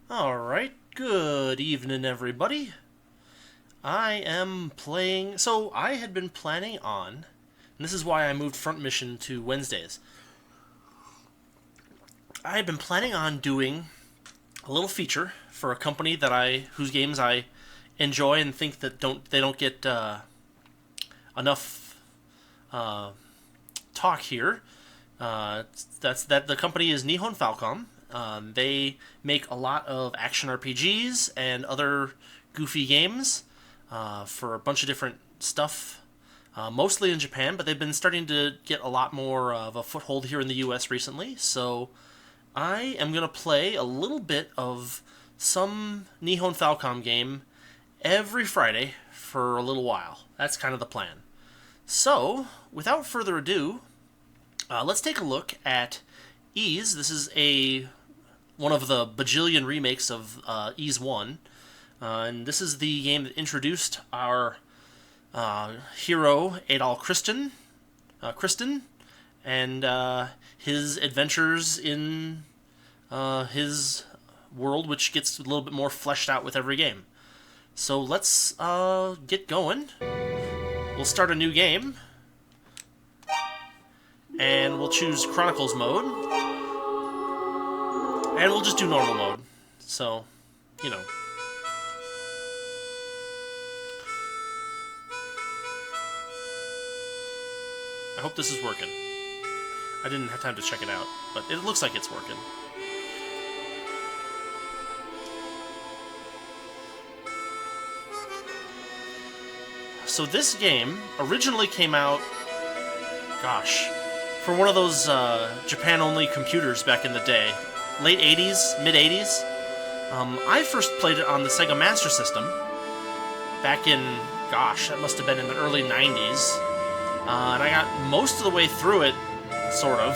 Alright, good evening, everybody. I am playing. So, I had been planning on, and this is why I moved Front Mission to Wednesdays. I had been planning on doing a little feature for a company whose games I enjoy and think that they don't get enough talk here. That the company is Nihon Falcom. They make a lot of action RPGs and other goofy games for a bunch of different stuff, mostly in Japan, but they've been starting to get a lot more of a foothold here in the US recently. So I am going to play a little bit of some Nihon Falcom game every Friday for a little while. That's kind of the plan. So, without further ado, let's take a look at Ys. This is one of the bajillion remakes of Ys 1. And this is the game that introduced our hero, Adol Christin, and his adventures in his world, which gets a little bit more fleshed out with every game. So let's get going. We'll start a new game, and we'll choose Chronicles mode, and we'll just do normal mode. So, you know. I hope this is working. I didn't have time to check it out, but it looks like it's working. So this game originally came out, gosh, for one of those Japan-only computers back in the day. Late 80s, mid-80s. I first played it on the Sega Master System back in, gosh, that must have been in the early 90s. And I got most of the way through it, sort of,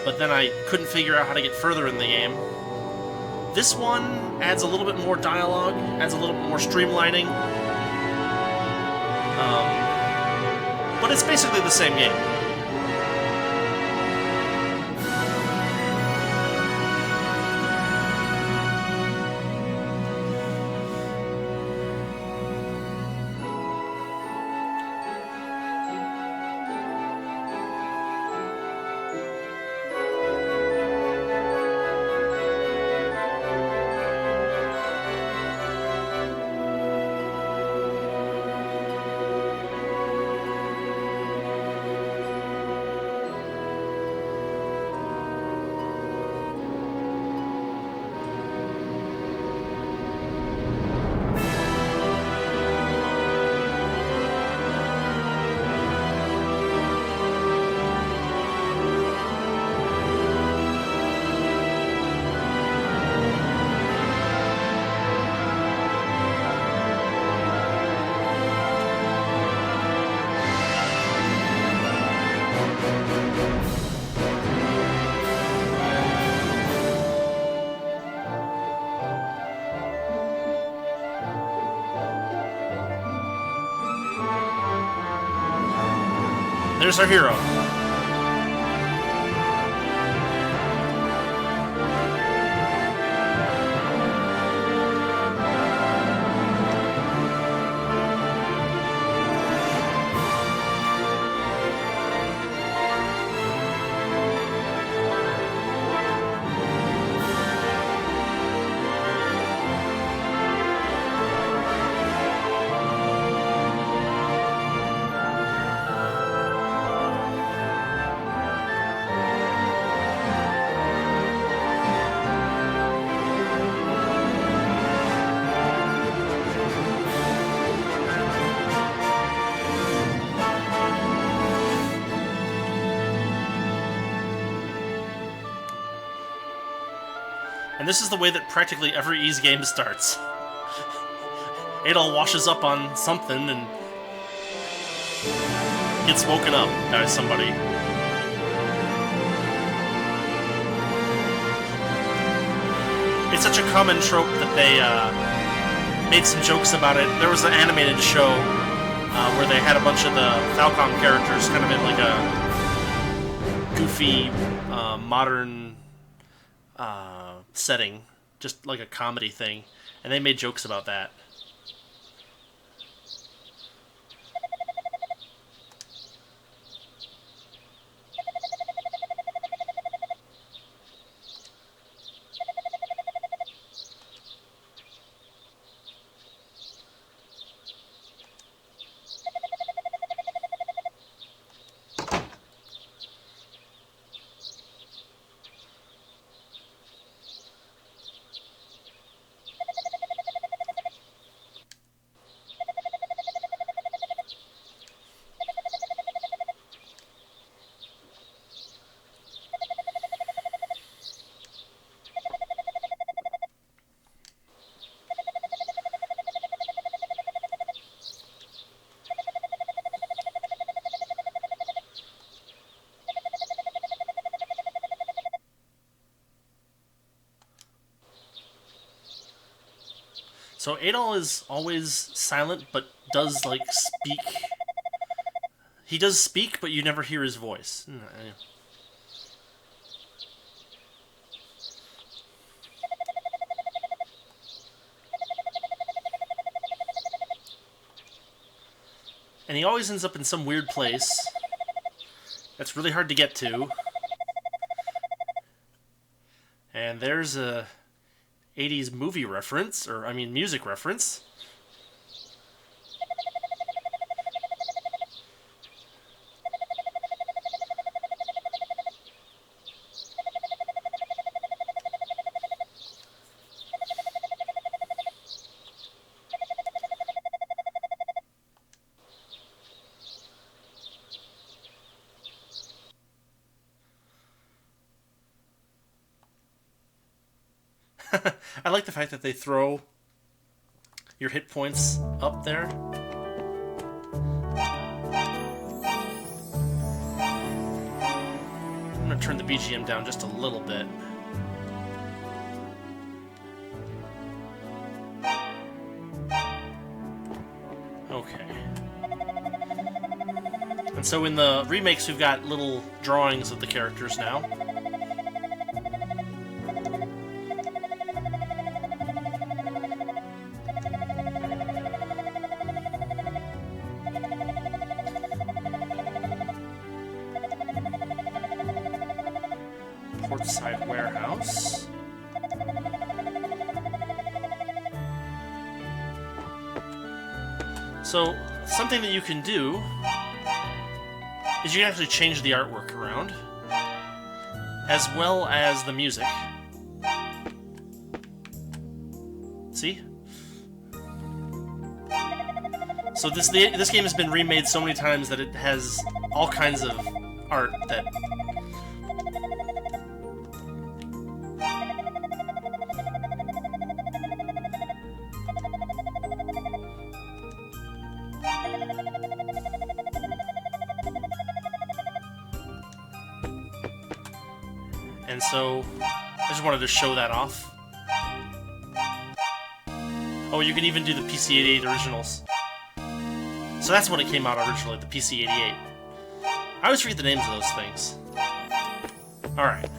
but then I couldn't figure out how to get further in the game. This one adds a little bit more dialogue, adds a little bit more streamlining, but it's basically the same game. There's our hero. And this is the way that practically every Ys game starts. Adol washes up on something and gets woken up by somebody. It's such a common trope that they made some jokes about it. There was an animated show where they had a bunch of the Falcom characters kind of in like a goofy, modern setting just like a comedy thing, and they made jokes about that. So Adol is always silent, but does like speak. He does speak, but you never hear his voice. And he always ends up in some weird place that's really hard to get to. And there's a 80s movie reference, or I mean music reference. I like the fact that they throw your hit points up there. I'm going to turn the BGM down just a little bit. Okay. And so in the remakes, we've got little drawings of the characters now. Portside Warehouse. So, something that you can do is you can actually change the artwork around, as well as the music. See? So this game has been remade so many times that it has all kinds of art that and so I just wanted to show that off. Oh, you can even do the PC-88 originals. So that's when it came out originally, the PC-88. I always forget the names of those things. Alright.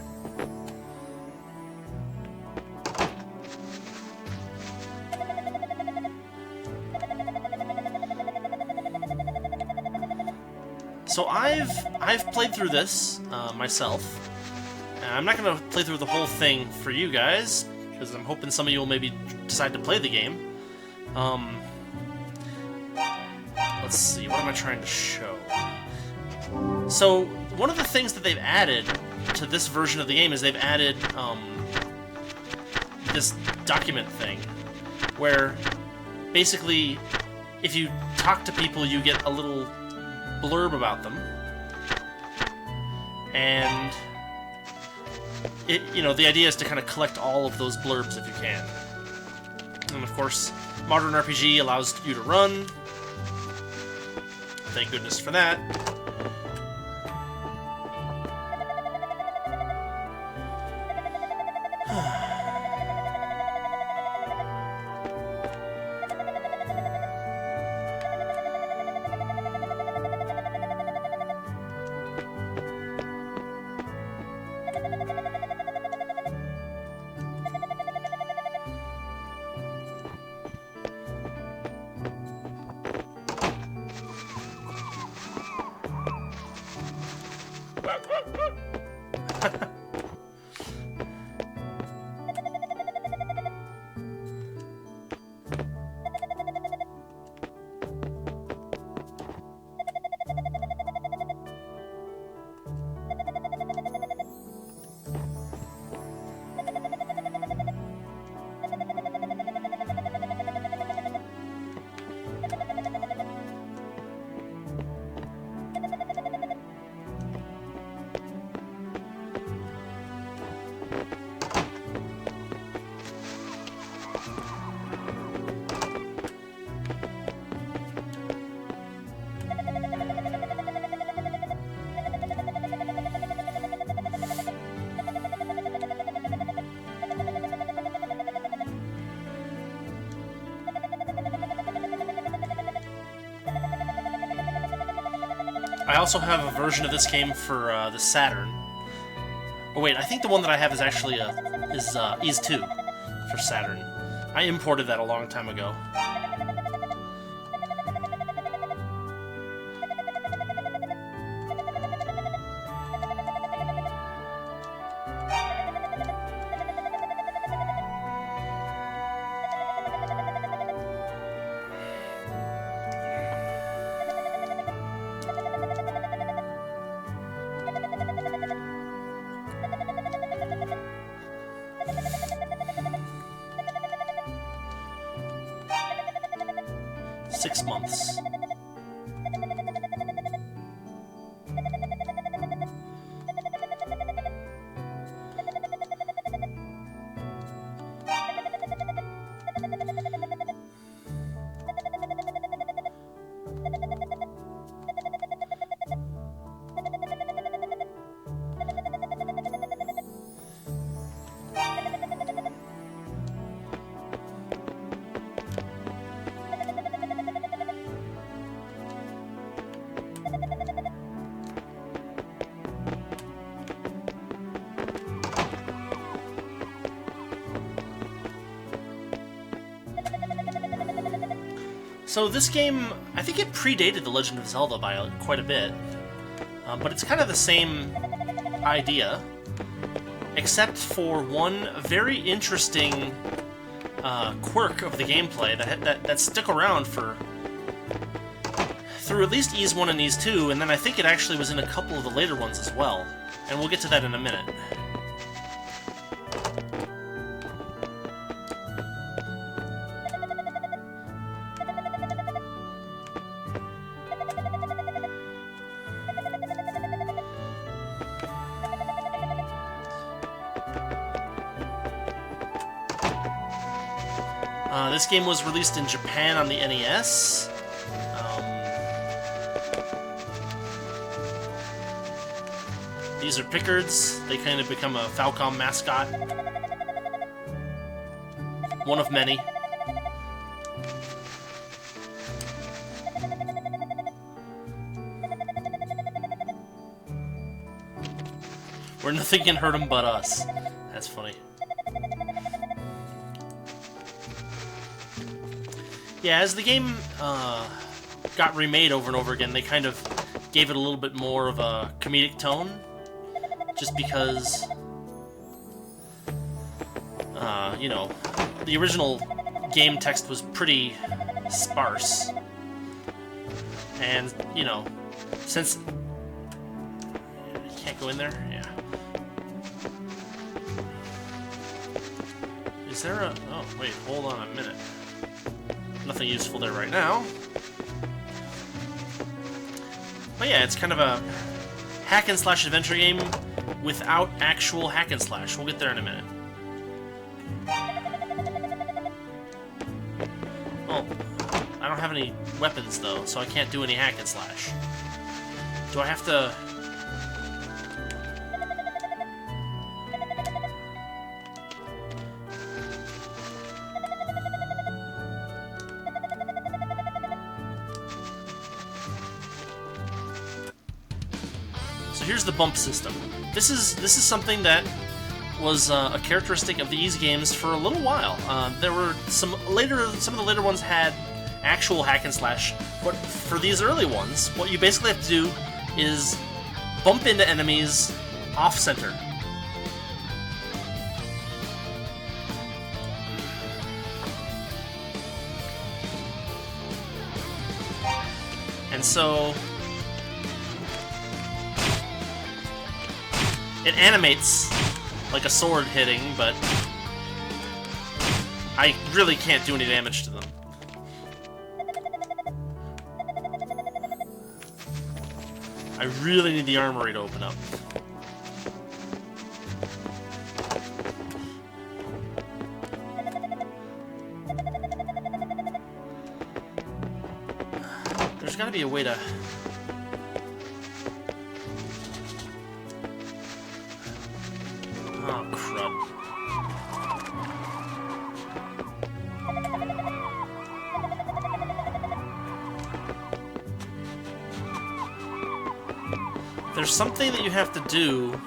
So I've played through this myself. I'm not going to play through the whole thing for you guys, because I'm hoping some of you will maybe decide to play the game. Let's see, what am I trying to show? So, one of the things that they've added to this version of the game is they've added this document thing, where basically, if you talk to people, you get a little blurb about them, and the idea is to kind of collect all of those blurbs if you can. And of course, modern RPG allows you to run. Thank goodness for that. I also have a version of this game for the Saturn. Oh wait, I think the one that I have is actually is 2 for Saturn. I imported that a long time ago. Months. So this game, I think it predated The Legend of Zelda by quite a bit, but it's kind of the same idea, except for one very interesting quirk of the gameplay that stuck around through at least Ys 1 and Ys 2, and then I think it actually was in a couple of the later ones as well, and we'll get to that in a minute. This game was released in Japan on the NES. These are Pickards. They kind of become a Falcom mascot. One of many. Where nothing can hurt them but us. That's funny. Yeah, as the game got remade over and over again, they kind of gave it a little bit more of a comedic tone, just because, you know, the original game text was pretty sparse, and, you know, since... You can't go in there? Yeah. Is there a... Oh, wait, hold on a minute. Nothing useful there right now. But yeah, it's kind of a hack-and-slash adventure game without actual hack-and-slash. We'll get there in a minute. Oh, I don't have any weapons, though, so I can't do any hack-and-slash. Do I have to... Here's the bump system. This is something that was a characteristic of these games for a little while. There were some of the later ones had actual hack and slash, but for these early ones, what you basically have to do is bump into enemies off center. And so it animates like a sword hitting, but I really can't do any damage to them. I really need the armory to open up. There's gotta be a way to... Oh, crud. there's something that you have to do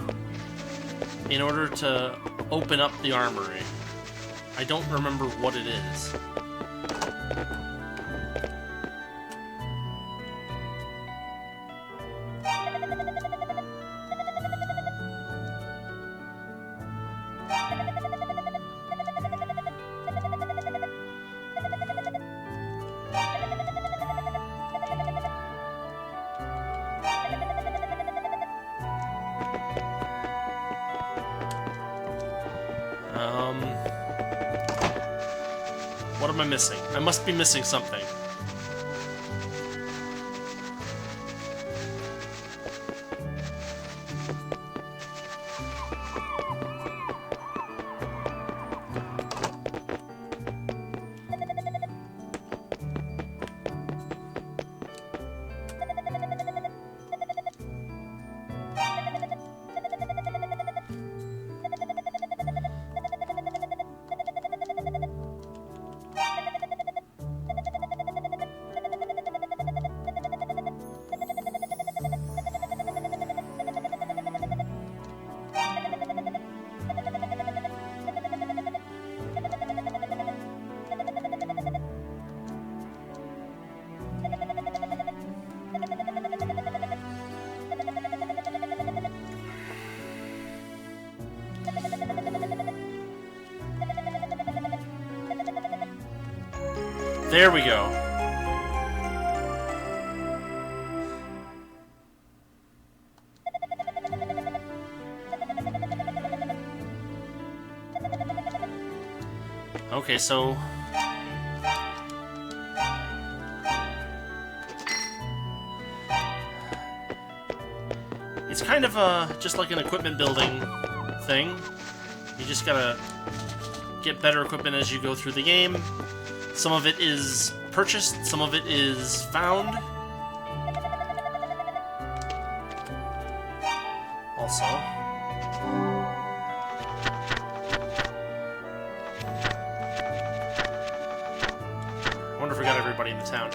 in order to open up the armory. I don't remember what it is. What am I missing? I must be missing something. There we go. Okay, so... it's kind of just like an equipment building thing. You just gotta get better equipment as you go through the game. Some of it is purchased, some of it is found. Also. I wonder if we got everybody in the town.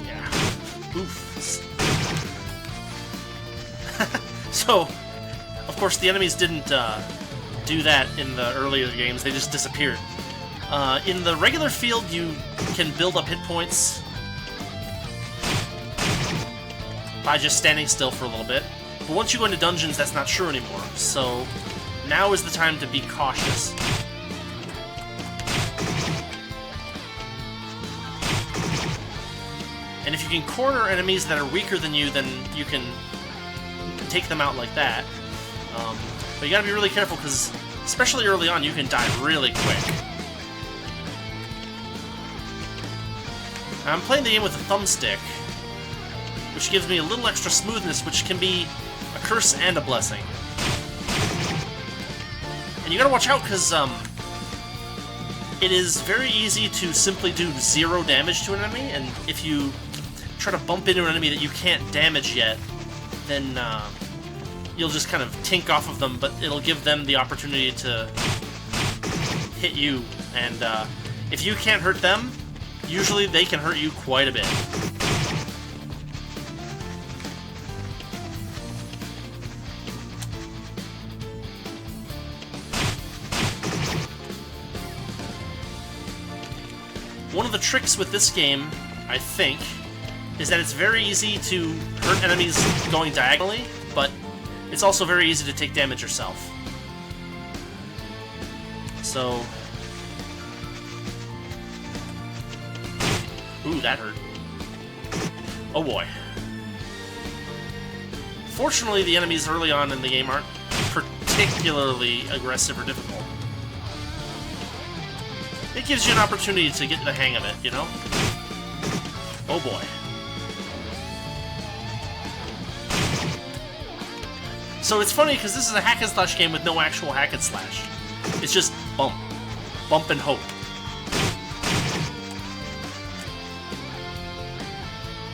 Yeah. Oof. So, of course, the enemies didn't do that in the earlier games. They just disappeared. In the regular field, you can build up hit points by just standing still for a little bit. But once you go into dungeons, that's not true anymore. So, now is the time to be cautious. And if you can corner enemies that are weaker than you, then you can take them out like that. But you gotta be really careful, because especially early on, you can die really quick. I'm playing the game with a thumbstick, which gives me a little extra smoothness, which can be a curse and a blessing. And you gotta watch out, because it is very easy to simply do 0 damage to an enemy, and if you try to bump into an enemy that you can't damage yet, then you'll just kind of tink off of them, but it'll give them the opportunity to hit you. And if you can't hurt them, usually they can hurt you quite a bit. One of the tricks with this game, I think, is that it's very easy to hurt enemies going diagonally, but it's also very easy to take damage yourself. So... ooh, that hurt. Oh boy. Fortunately, the enemies early on in the game aren't particularly aggressive or difficult. It gives you an opportunity to get the hang of it, you know? Oh boy. So it's funny, because this is a hack and slash game with no actual hack and slash. It's just bump. Bump and hope.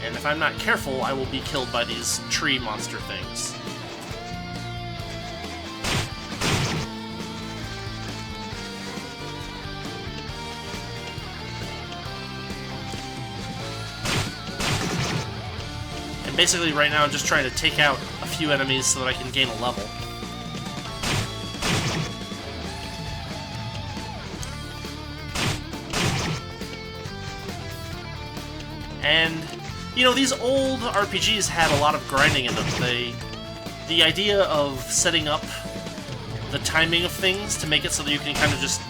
And if I'm not careful, I will be killed by these tree monster things. And basically right now I'm just trying to take out a few enemies so that I can gain a level. And, you know, these old RPGs had a lot of grinding in them. The idea of setting up the timing of things to make it so that you can kind of just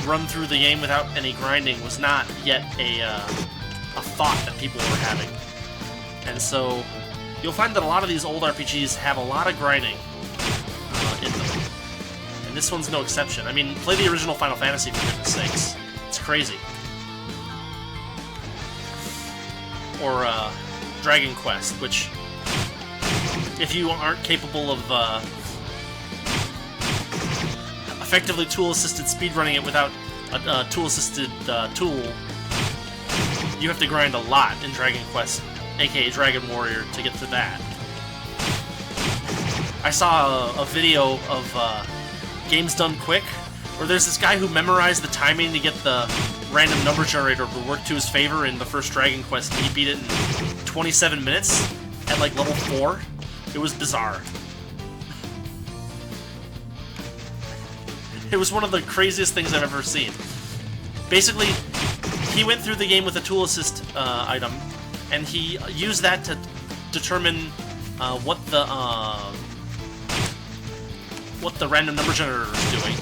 run through the game without any grinding was not yet a thought that people were having. And so you'll find that a lot of these old RPGs have a lot of grinding in them. And this one's no exception. I mean, play the original Final Fantasy, for goodness sakes. It's crazy. Or Dragon Quest, which, if you aren't capable of effectively tool-assisted speedrunning it without a tool-assisted tool, you have to grind a lot in Dragon Quest, aka Dragon Warrior, to get to that. I saw a video of Games Done Quick, where there's this guy who memorized the timing to get the random number generator to work to his favor in the first Dragon Quest, and he beat it in 27 minutes at like level 4. It was bizarre. It was one of the craziest things I've ever seen. Basically, he went through the game with a tool assist item, and he used that to determine what the random number generator is doing.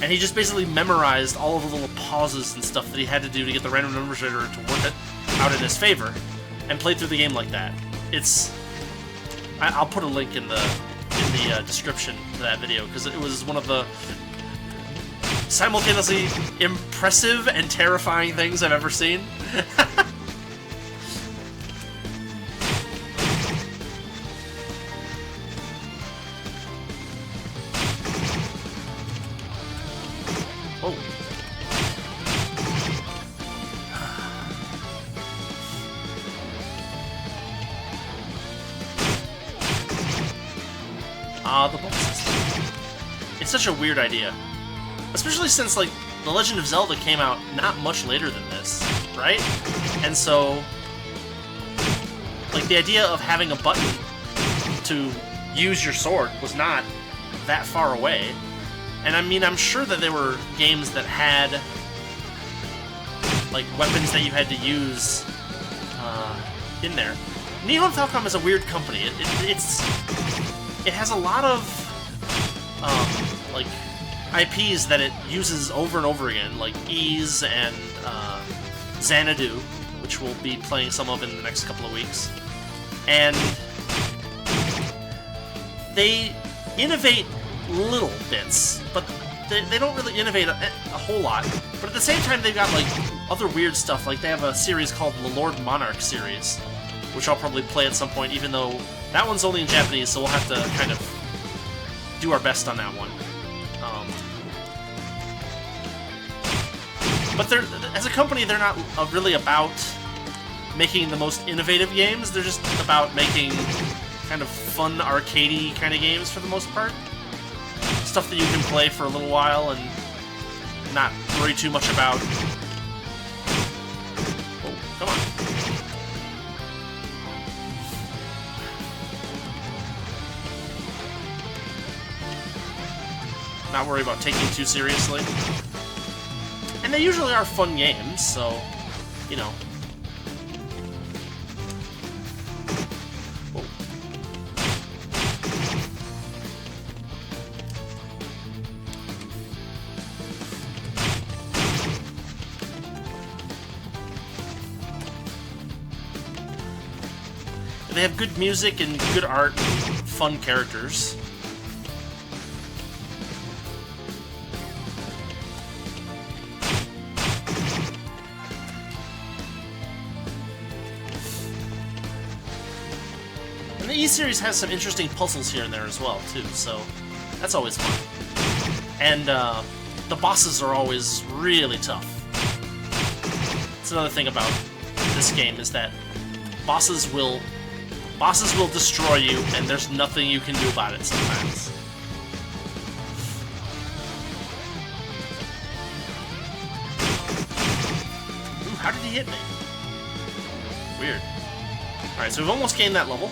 And he just basically memorized all of the little pauses and stuff that he had to do to get the random number generator to work it out in his favor, and played through the game like that. I'll put a link in the description to that video, because it was one of the simultaneously impressive and terrifying things I've ever seen. Oh. The bump system. It's such a weird idea. Especially since, like, The Legend of Zelda came out not much later than this, right? And so, like, the idea of having a button to use your sword was not that far away. And I mean, I'm sure that there were games that had, like, weapons that you had to use in there. Nihon Falcom is a weird company. It has a lot of, like, IPs that it uses over and over again, like Ys and Xanadu, which we'll be playing some of in the next couple of weeks. And they innovate little bits, but they don't really innovate a whole lot. But at the same time, they've got, like, other weird stuff. Like, they have a series called the Lord Monarch series, which I'll probably play at some point, even though that one's only in Japanese, so we'll have to kind of do our best on that one. But as a company, they're not really about making the most innovative games. They're just about making kind of fun, arcadey kind of games for the most part. Stuff that you can play for a little while and not worry too much about. Oh, come on. Not worry about taking too seriously. And they usually are fun games, so, you know. Oh. They have good music and good art and fun characters. And the E-Series has some interesting puzzles here and there as well, too, so that's always fun. And the bosses are always really tough. That's another thing about this game, is that bosses will destroy you, and there's nothing you can do about it sometimes. Ooh, how did he hit me? Weird. Alright, so we've almost gained that level.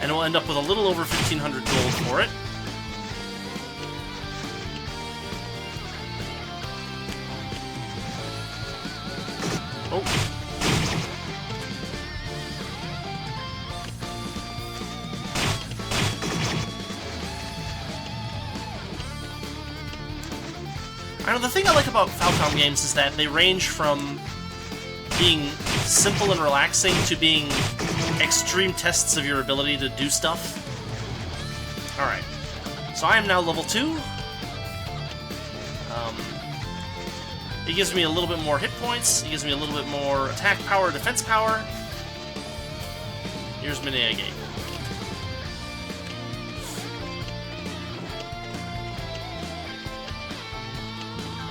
And we'll end up with a little over 1,500 gold for it. Oh. I know, the thing I like about Falcom games is that they range from being simple and relaxing to being extreme tests of your ability to do stuff. Alright. So I am now level 2. It gives me a little bit more hit points. It gives me a little bit more attack power, defense power. Here's Minea Gate.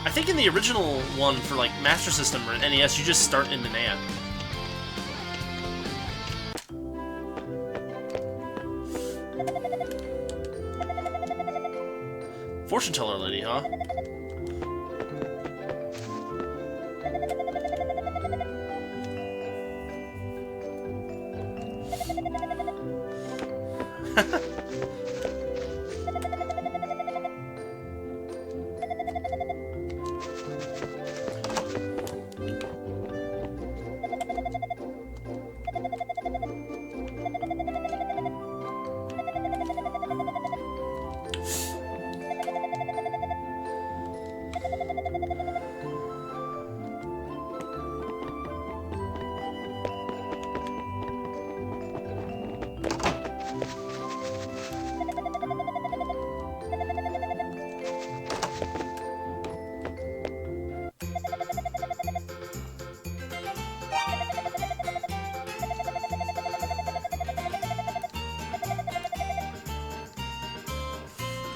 I think in the original one for like Master System or NES, you just start in Minea. Fortune teller lady, huh?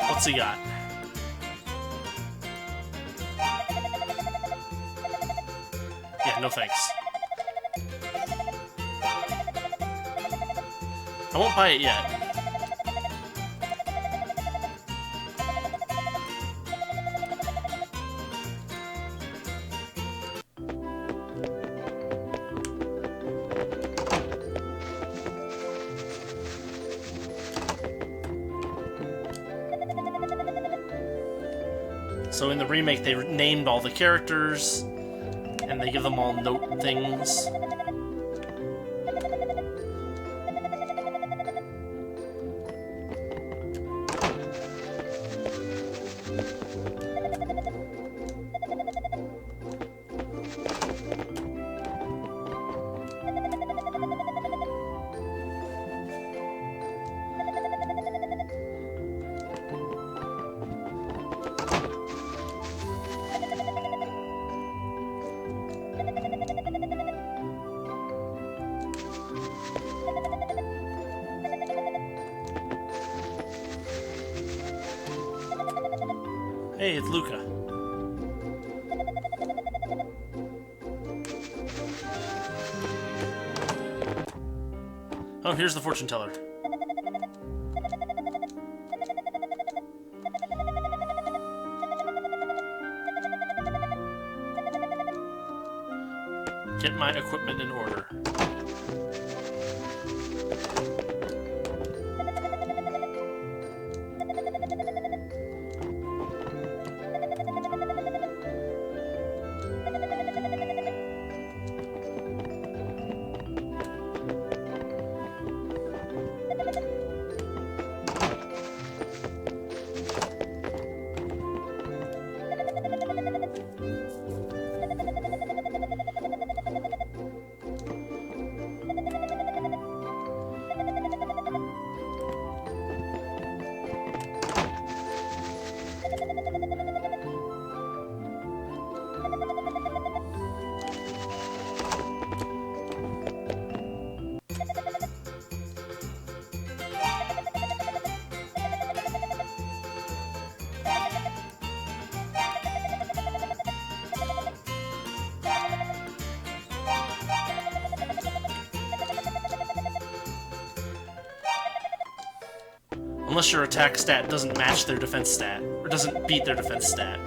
What's he got? Yeah, no thanks. I won't buy it yet. So in the remake, they named all the characters, and they give them all note things. Hey, it's Luca. Oh, here's the fortune teller. Get my equipment in order. Unless your attack stat doesn't match their defense stat, or doesn't beat their defense stat.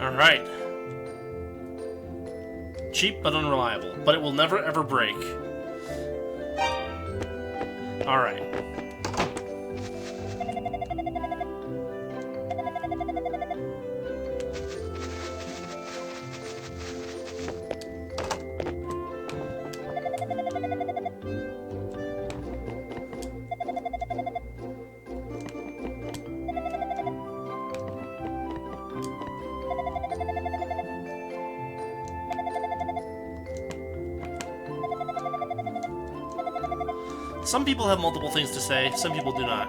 Alright. Cheap but unreliable, but it will never ever break. Alright. Some people have multiple things to say, some people do not.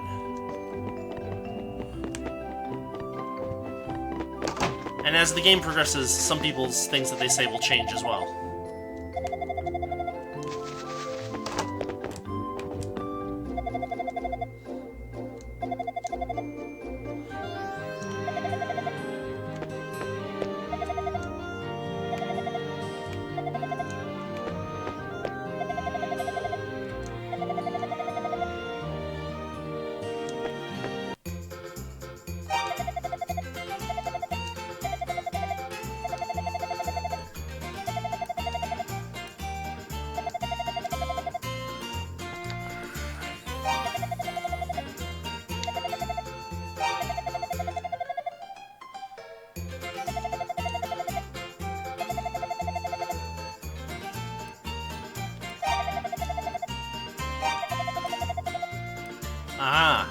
And as the game progresses, some people's things that they say will change as well. Ah,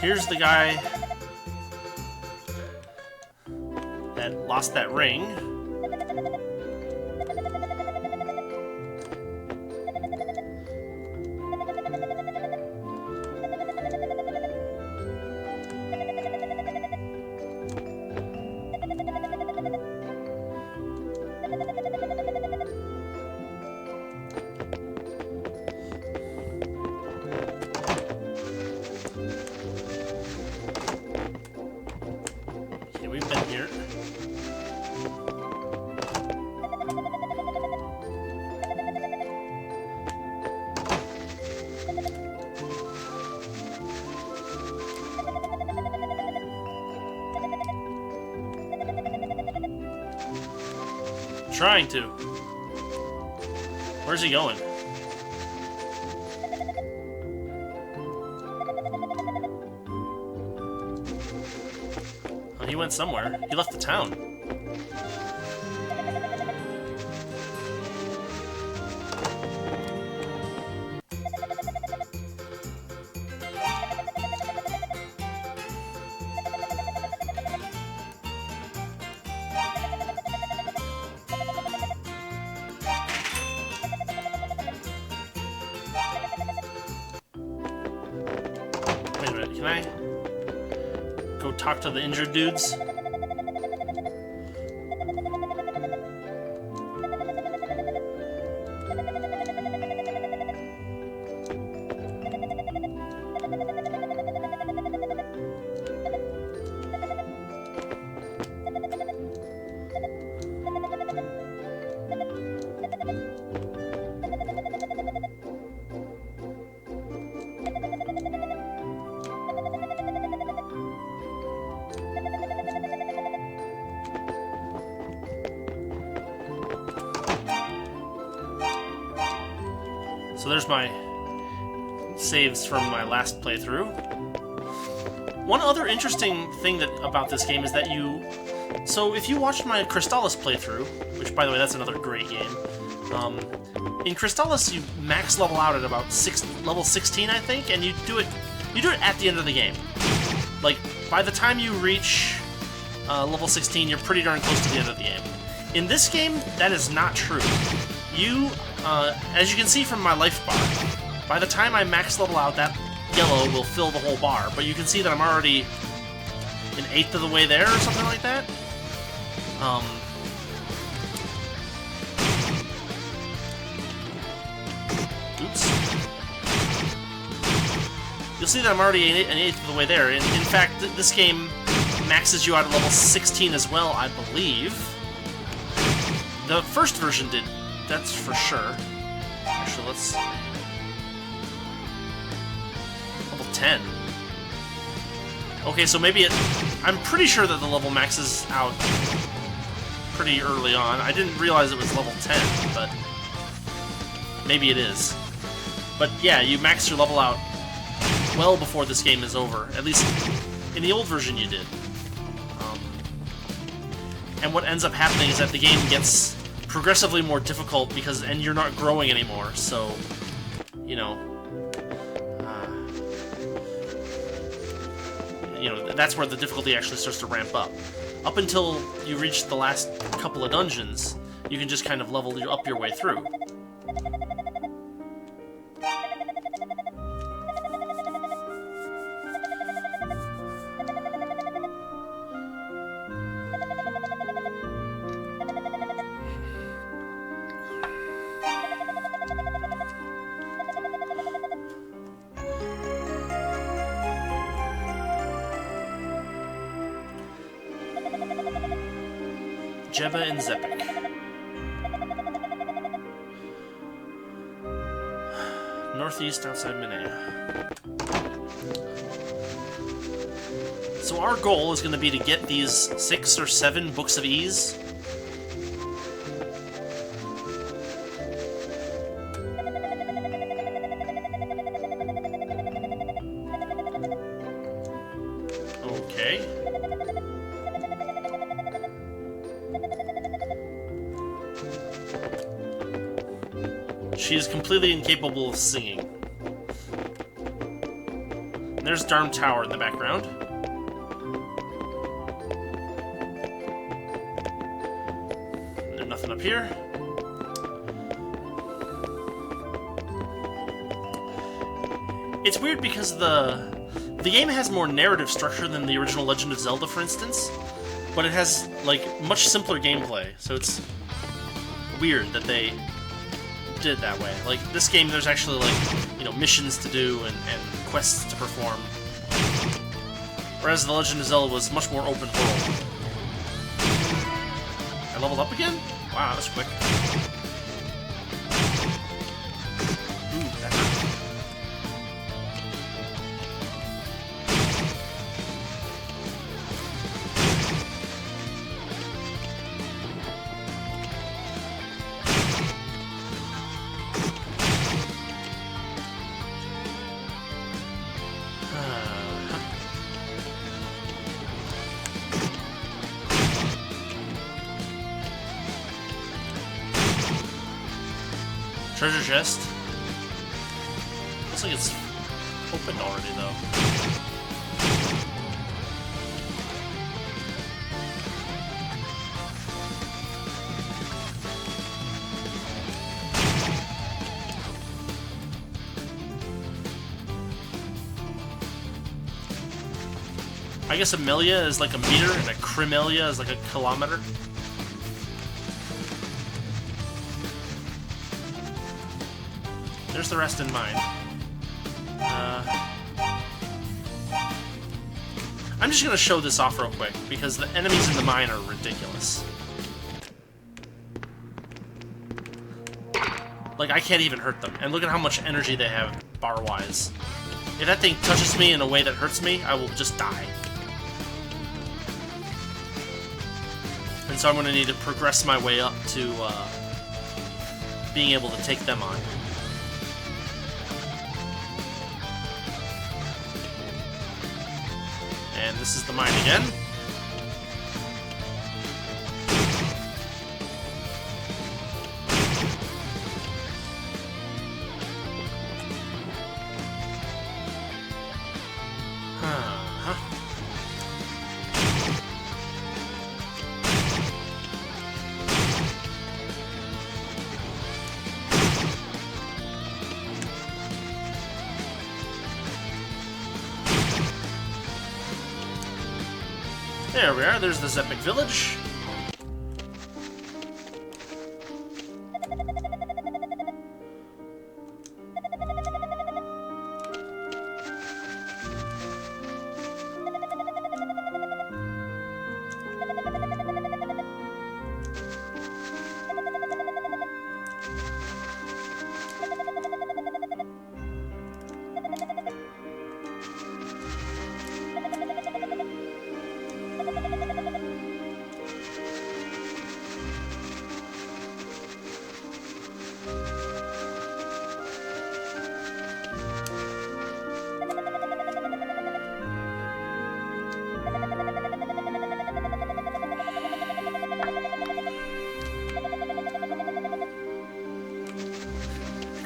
here's the guy that lost that ring. We've been here. Trying to. Where's he going? He went somewhere. He left the town. Wait a minute, can I go talk to the injured dudes? So there's my saves from my last playthrough. One other interesting thing about this game is that so if you watched my Crystallis playthrough, which by the way that's another great game, in Crystallis you max level out at about level 16 I think, and you do it at the end of the game. Like by the time you reach level 16 you're pretty darn close to the end of the game. In this game that is not true. You, as you can see from my life bar, by the time I max level out, that yellow will fill the whole bar, but you can see that I'm already an eighth of the way there, or something like that. Oops. You'll see that I'm already an eighth of the way there. In fact, this game maxes you out at level 16 as well, I believe. The first version did, that's for sure. Actually, let's... Level 10. Okay, so maybe it... I'm pretty sure that the level maxes out pretty early on. I didn't realize it was level 10, but... maybe it is. But yeah, you max your level out well before this game is over. At least in the old version you did. And what ends up happening is that the game gets progressively more difficult because, and you're not growing anymore, so, you know, that's where the difficulty actually starts to ramp up. Up until you reach the last couple of dungeons, you can just kind of level up your way through. Jeba and Zepik. Northeast outside Minea. So our goal is going to be to get these 6 or 7 books of ease. Okay. She is completely incapable of singing. And there's Darm Tower in the background. And there's nothing up here. It's weird because the game has more narrative structure than the original Legend of Zelda, for instance, but it has like much simpler gameplay. So it's weird that they did it that way. Like, this game, there's actually, like, you know, missions to do and quests to perform. Whereas The Legend of Zelda was much more open world. I leveled up again? Wow, that was quick. Ooh, that hurt. Treasure chest. Looks like it's opened already, though. I guess a millia is like a meter, and a crimelia is like a kilometer. There's the rest in mine. I'm just gonna show this off real quick, because the enemies in the mine are ridiculous. Like, I can't even hurt them. And look at how much energy they have, bar-wise. If that thing touches me in a way that hurts me, I will just die. And so I'm gonna need to progress my way up to, being able to take them on. And this is the mine again. There we are, there's the Zepic Village.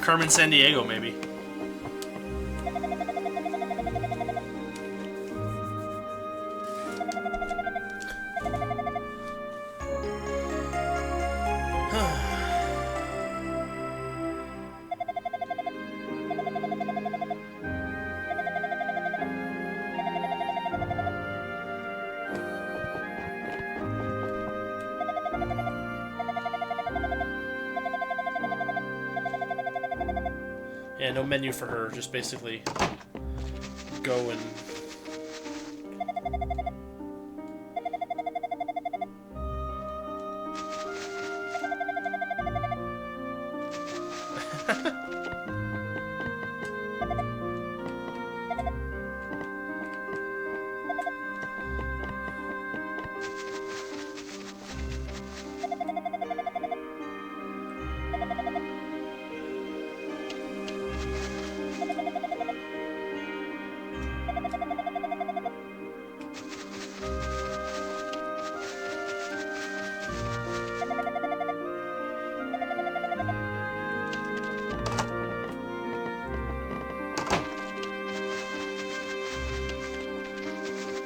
Carmen Sandiego, maybe. Yeah, no menu for her, just basically go and...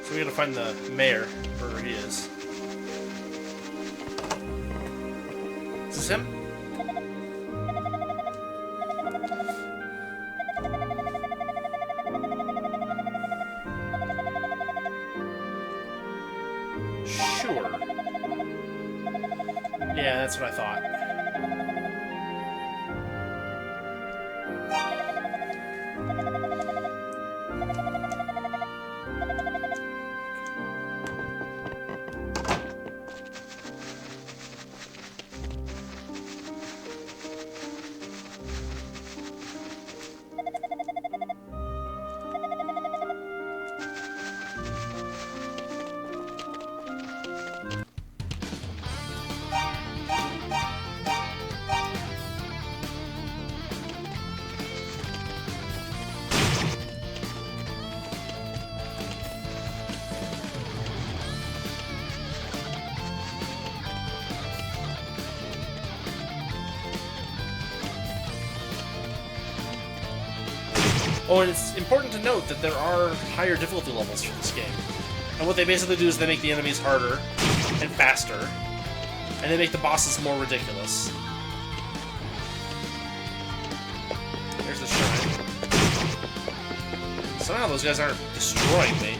So we gotta find the mayor, wherever he is. Is this him? Sure. Yeah, that's what I thought. Oh, and it's important to note that there are higher difficulty levels for this game. And what they basically do is they make the enemies harder and faster, and they make the bosses more ridiculous. There's the shrine. Somehow those guys aren't destroying me.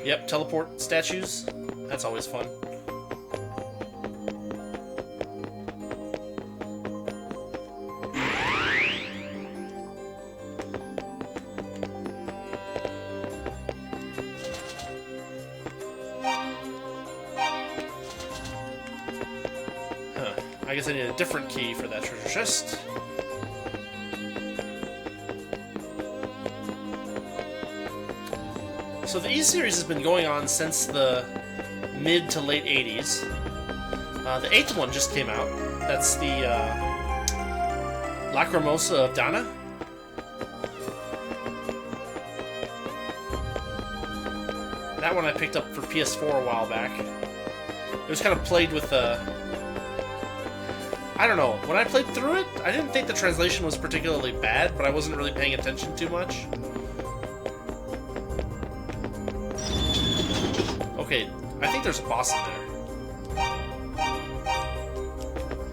Yep, teleport statues. That's always fun. Huh. I guess I need a different key for that treasure chest. So the E-Series has been going on since the mid to late 80s. The 8th one just came out. That's the Lacrimosa of Dana. That one I picked up for PS4 a while back. It was kind of played with I don't know. When I played through it, I didn't think the translation was particularly bad, but I wasn't really paying attention too much. Okay, I think there's a boss in there.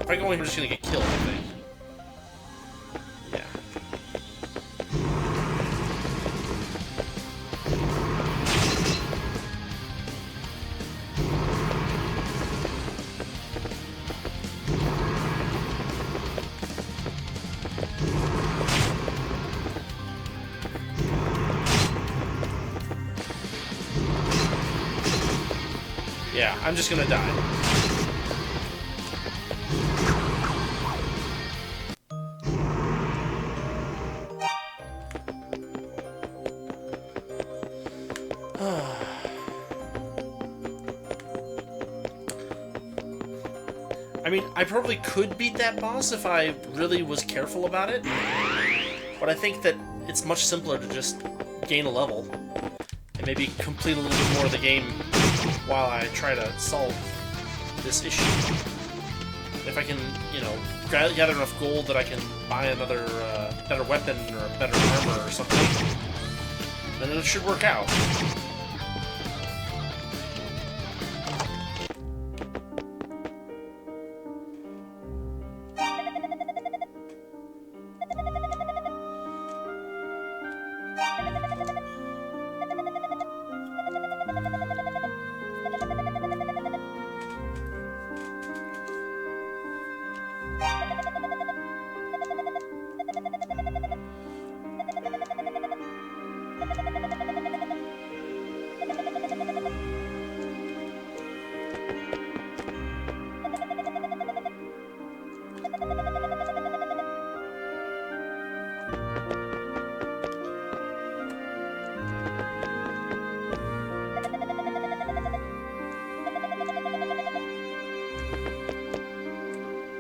If I go in, I'm just gonna get killed, I think. Yeah. Yeah, I'm just gonna die. I mean, I probably could beat that boss if I really was careful about it, but I think that it's much simpler to just gain a level and maybe complete a little bit more of the game while I try to solve this issue. If I can, you know, gather enough gold that I can buy another better weapon or better armor or something, then it should work out.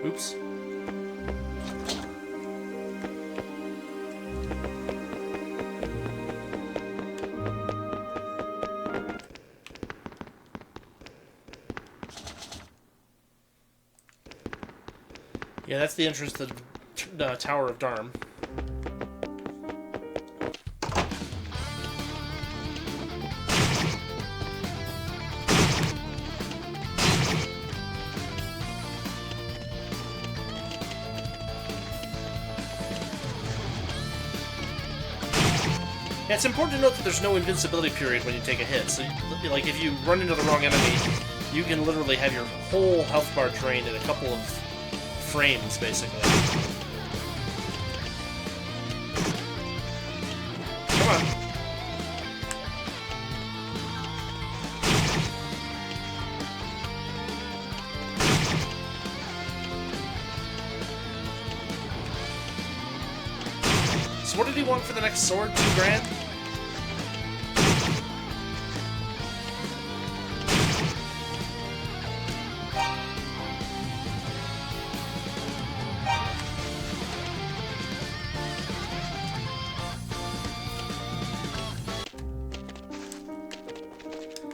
Oops. Yeah, that's the entrance to the Tower of Dharm. Yeah, it's important to note that there's no invincibility period when you take a hit. So, like, if you run into the wrong enemy, you can literally have your whole health bar drained in a couple of frames, basically. Come on. So what did he want for the next sword? $2 grand?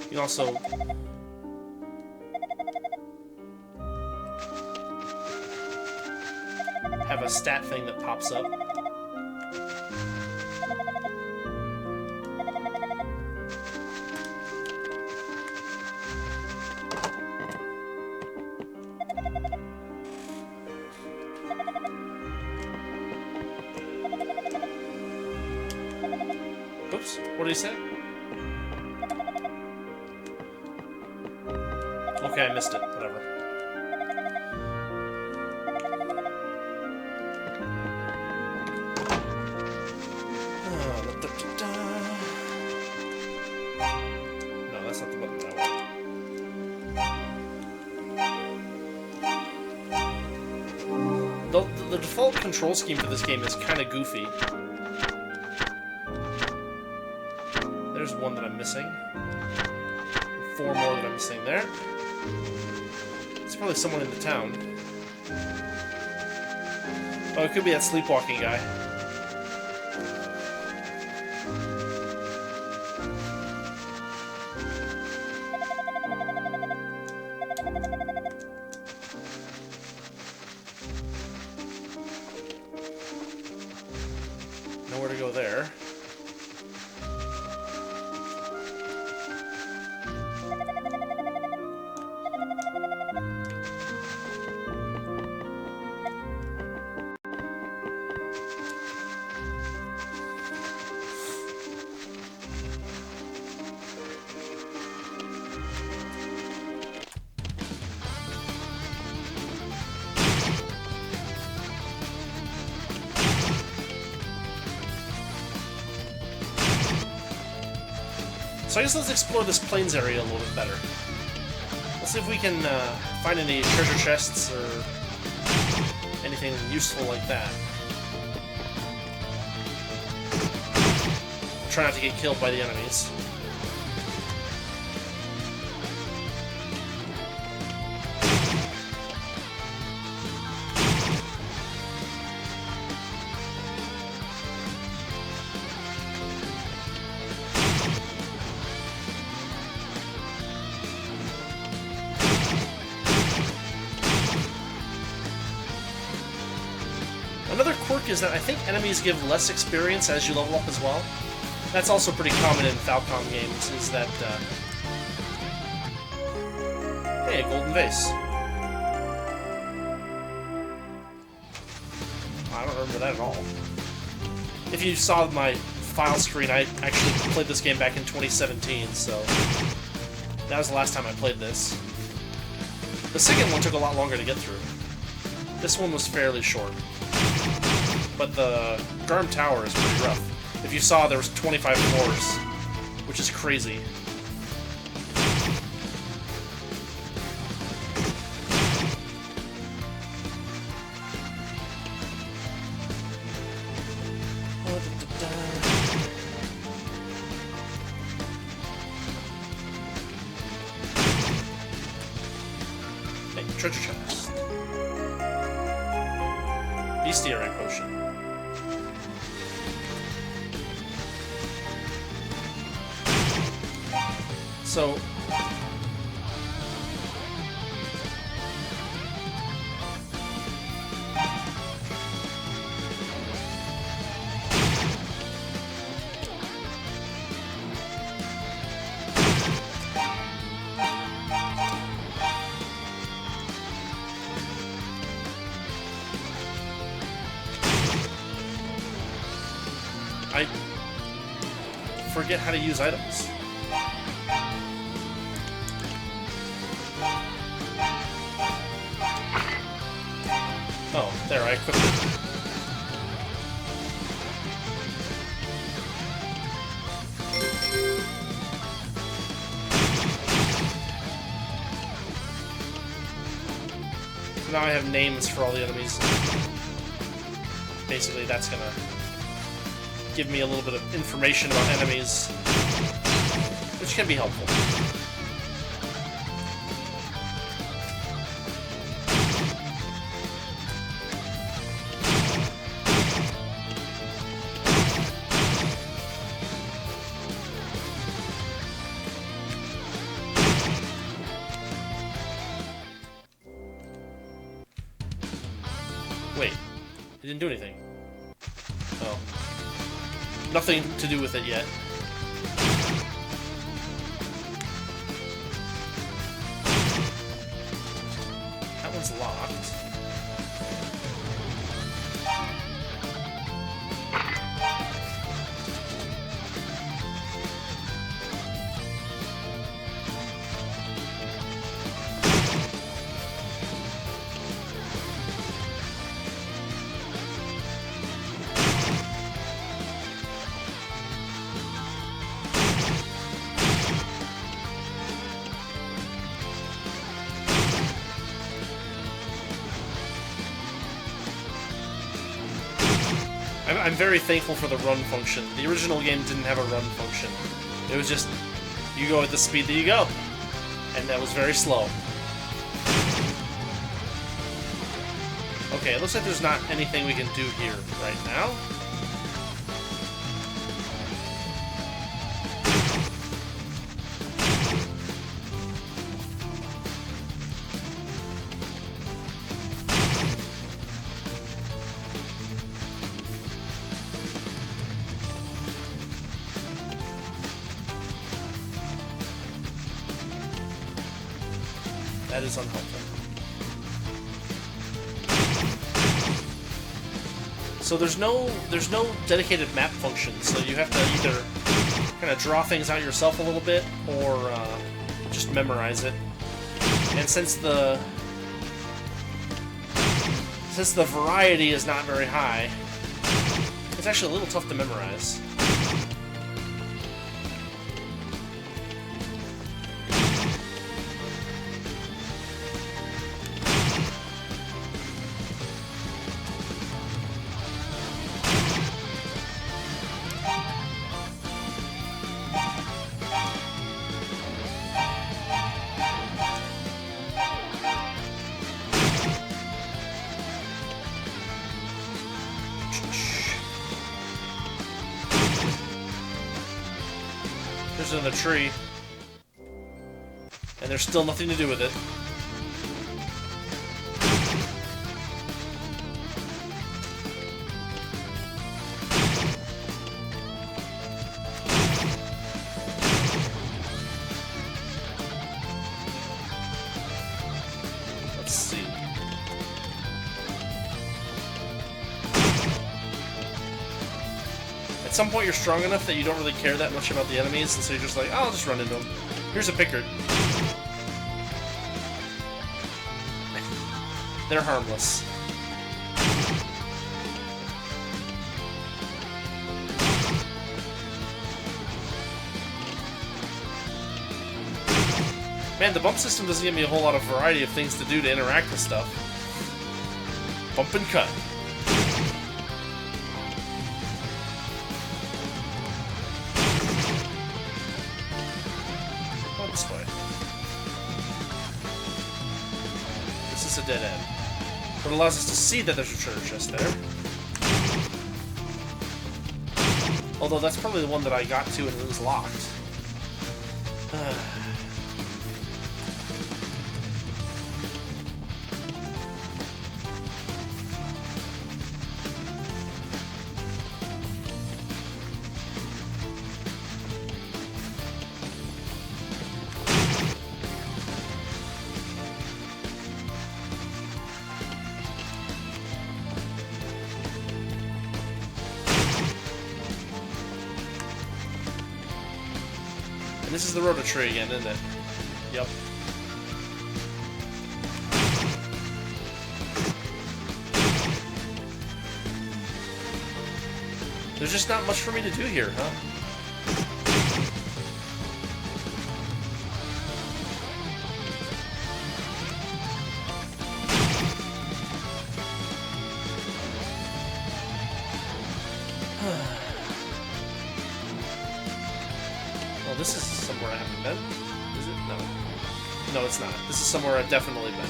You can also have a stat thing that pops up. Oops, what did he say? Okay, I missed it. Whatever. No, that's not the button that I want. The default control scheme for this game is kind of goofy. There's one that I'm missing. 4 more that I'm missing there. It's probably someone in the town. Oh, it could be that sleepwalking guy. So I guess let's explore this plains area a little bit better. Let's see if we can find any treasure chests or anything useful like that. Try not to get killed by the enemies. Another quirk is that I think enemies give less experience as you level up as well. That's also pretty common in Falcom games, is that, hey, a golden vase. I don't remember that at all. If you saw my file screen, I actually played this game back in 2017, so that was the last time I played this. The second one took a lot longer to get through. This one was fairly short. But the Garm Tower is pretty rough. If you saw, there was 25 floors, which is crazy. Hey, treasure chest. Bestiarite potion. So, I forget how to use items. Oh, there, I equipped it. So now I have names for all the enemies. Basically, that's gonna give me a little bit of information about enemies, which can be helpful. Wait, it didn't do anything. Oh. Nothing to do with it yet. That one's locked. I'm very thankful for the run function. The original game didn't have a run function. It was just, you go at the speed that you go. And that was very slow. Okay, it looks like there's not anything we can do here right now. That is unhelpful. So there's no dedicated map function, so you have to either kind of draw things out yourself a little bit, or just memorize it. And since the variety is not very high, it's actually a little tough to memorize. There's another tree. And there's still nothing to do with it. Let's see. At some point you're strong enough that you don't really care that much about the enemies, and so you're just like, oh, I'll just run into them. Here's a picker. They're harmless. Man, the bump system doesn't give me a whole lot of variety of things to do to interact with stuff. Bump and cut. Go this way. This is a dead end. But it allows us to see that there's a treasure chest there. Although that's probably the one that I got to and it was locked. This is the rotor tree again, isn't it? Yep. There's just not much for me to do here, huh? Well, this is somewhere I haven't been. Is it? No. No, it's not. This is somewhere I've definitely been.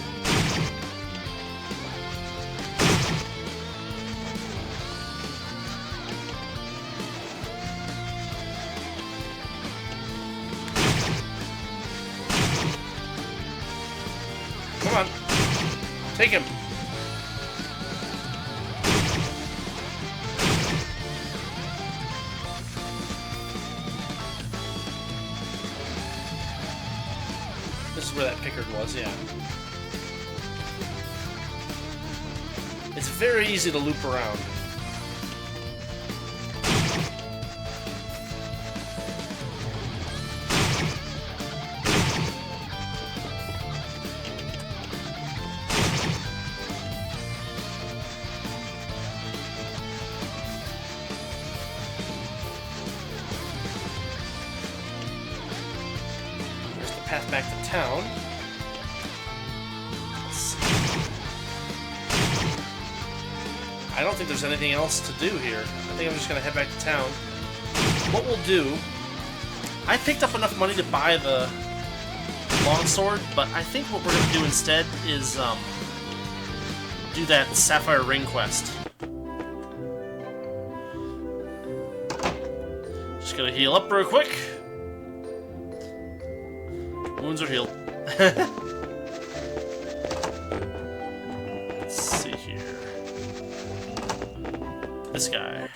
Come on. Take him. This is where that Pickard was, yeah. It's very easy to loop around. Path back to town. Let's see. I don't think there's anything else to do here. I think I'm just gonna head back to town. What we'll do... I picked up enough money to buy the longsword, but I think what we're gonna do instead is do that Sapphire Ring quest. Just gonna heal up real quick. Wounds are healed. Let's see here. This guy.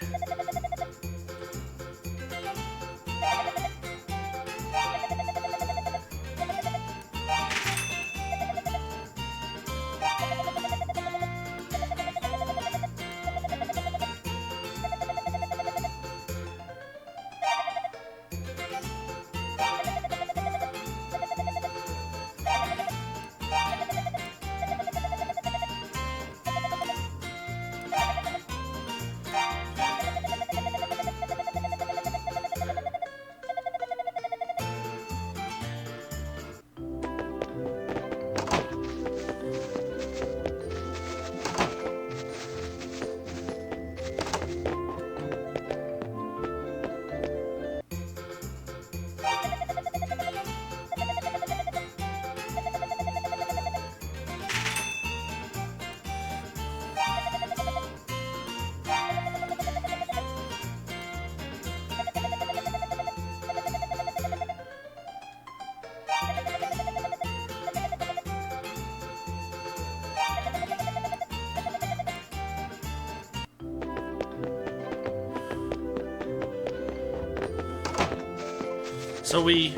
So we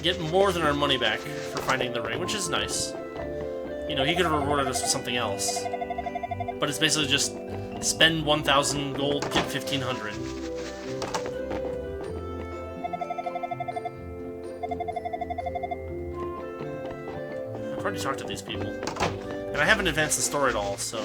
get more than our money back for finding the ring, which is nice. You know, he could have rewarded us with something else. But it's basically just spend 1,000 gold, get 1,500. I've already talked to these people. And I haven't advanced the story at all, so...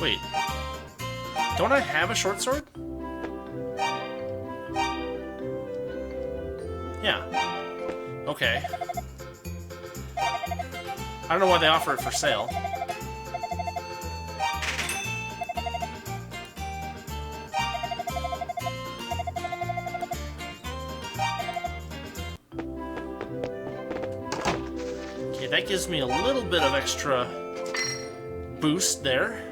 Wait. Don't I have a short sword? Yeah. Okay. I don't know why they offer it for sale. Okay, that gives me a little bit of extra boost there.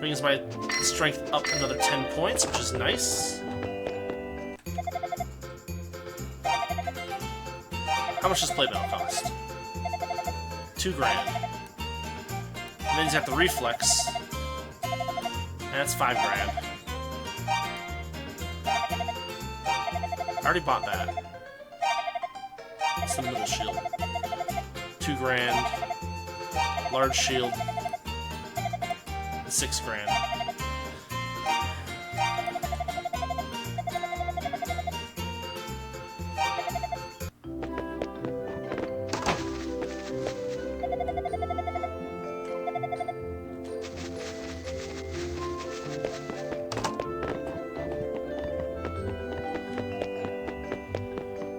Brings my strength up another 10 points, which is nice. How much does playbill cost? 2 grand. And then he's got the reflex. And that's 5 grand. I already bought that. It's the middle shield. 2 grand. Large shield. 6 grand.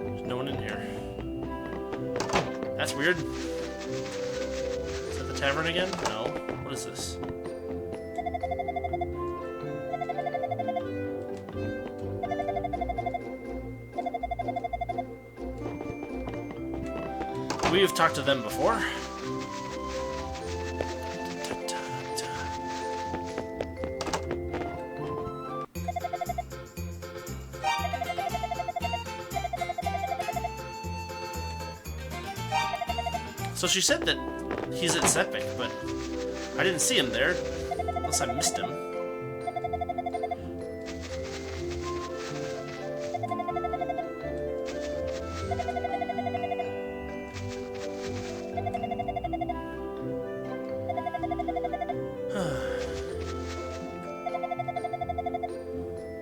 There's no one in here. That's weird. Is that the tavern again? No. What is this? We have talked to them before. So she said that he's at Sepik, but I didn't see him there, unless I missed him.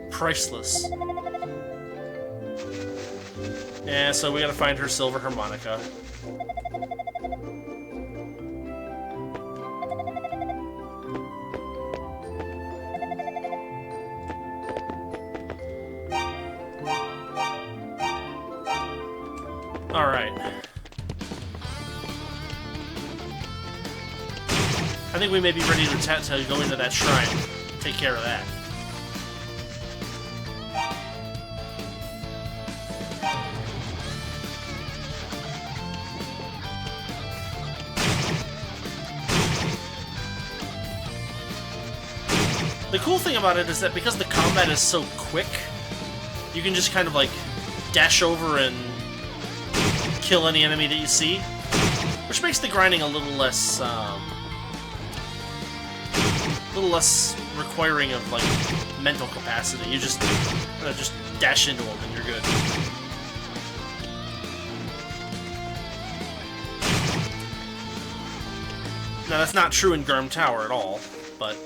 Priceless. Yeah, so we gotta find her silver harmonica. Alright. I think we may be ready to go into that shrine. Take care of that. The cool thing about it is that because the combat is so quick, you can just kind of like dash over and kill any enemy that you see, which makes the grinding a little less requiring of like mental capacity. You just dash into them and you're good. Now that's not true in Garm Tower at all, but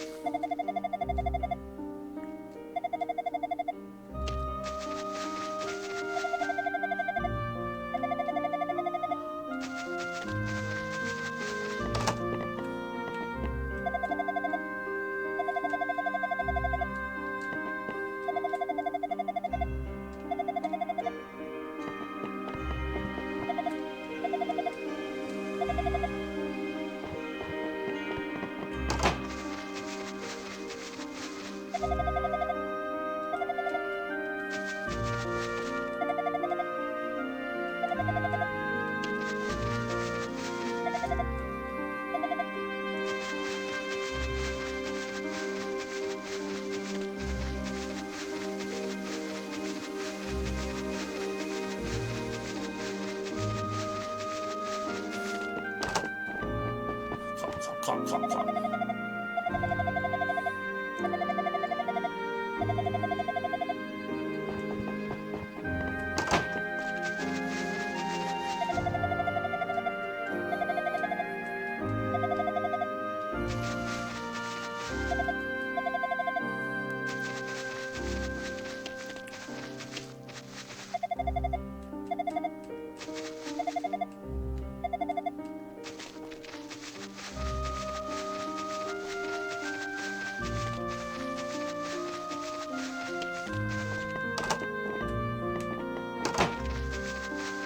clop, clop, clop.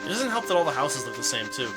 It doesn't help that all the houses look the same, too.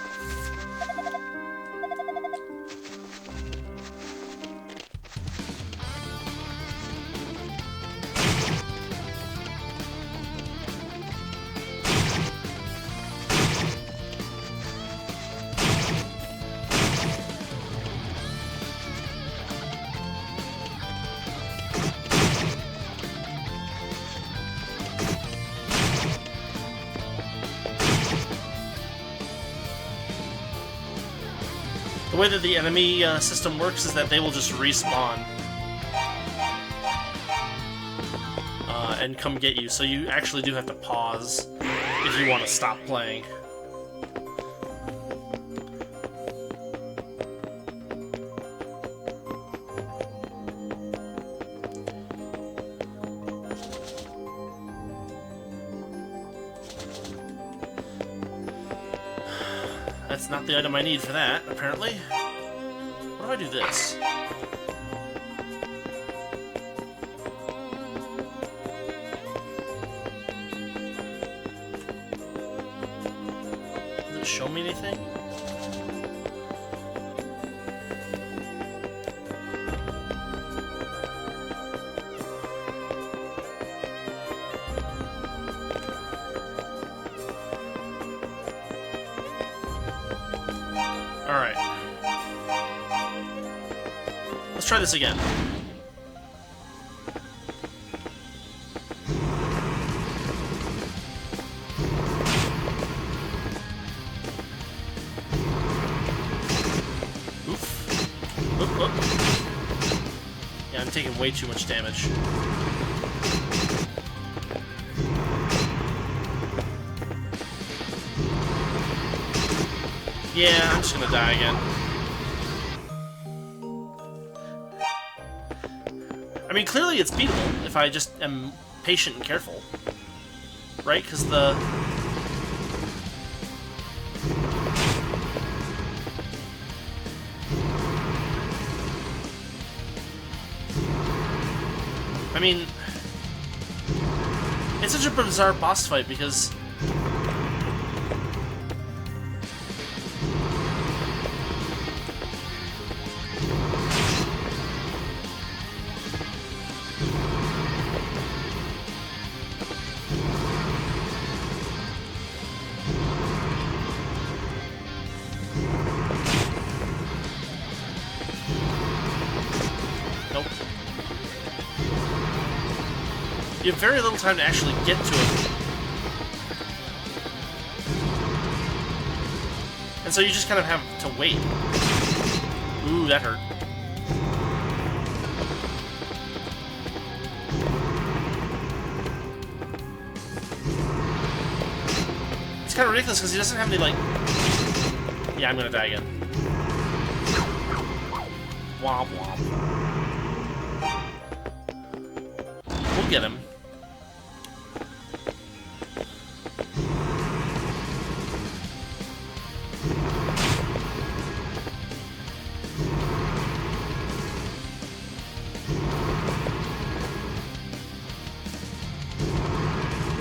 The way that the enemy system works is that they will just respawn and come get you, so you actually do have to pause if you want to stop playing. That's not the item I need for that, apparently. What if I do this? Does it show me anything? Alright. Let's try this again. Oof. Oop, oop. Yeah, I'm taking way too much damage. Yeah, I'm just gonna die again. I mean, clearly it's beatable if I just am patient and careful. Right? Because the... I mean... It's such a bizarre boss fight because... You have very little time to actually get to it. And so you just kind of have to wait. Ooh, that hurt. It's kind of ridiculous because he doesn't have any, like... Yeah, I'm gonna die again. Womp womp. We'll get him.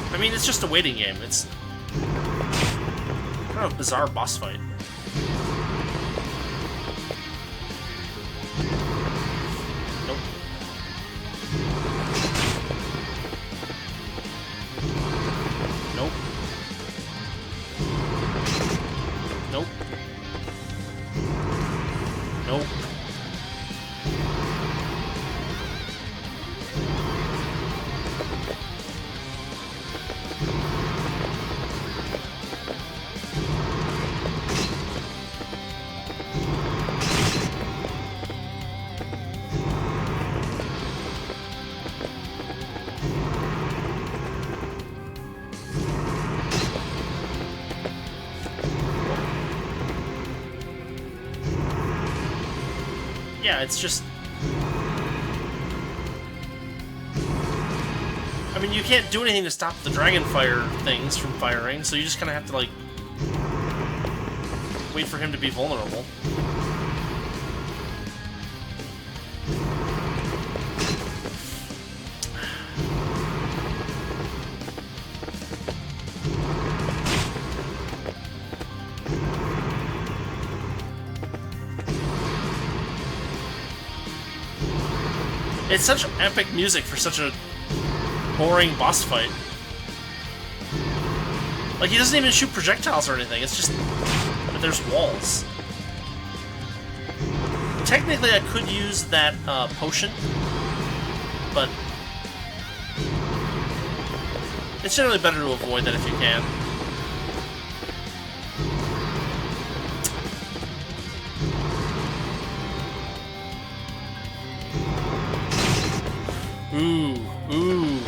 I mean, it's just a waiting game. It's kind of a bizarre boss fight. Nope. Nope. Nope. Nope. yeah, it's just... I mean, you can't do anything to stop the dragon fire things from firing, so you just kind of have to, like, wait for him to be vulnerable. It's such epic music for such a boring boss fight. Like, he doesn't even shoot projectiles or anything, it's just that there's walls. Technically, I could use that potion, but it's generally better to avoid that if you can. Ooh, ooh.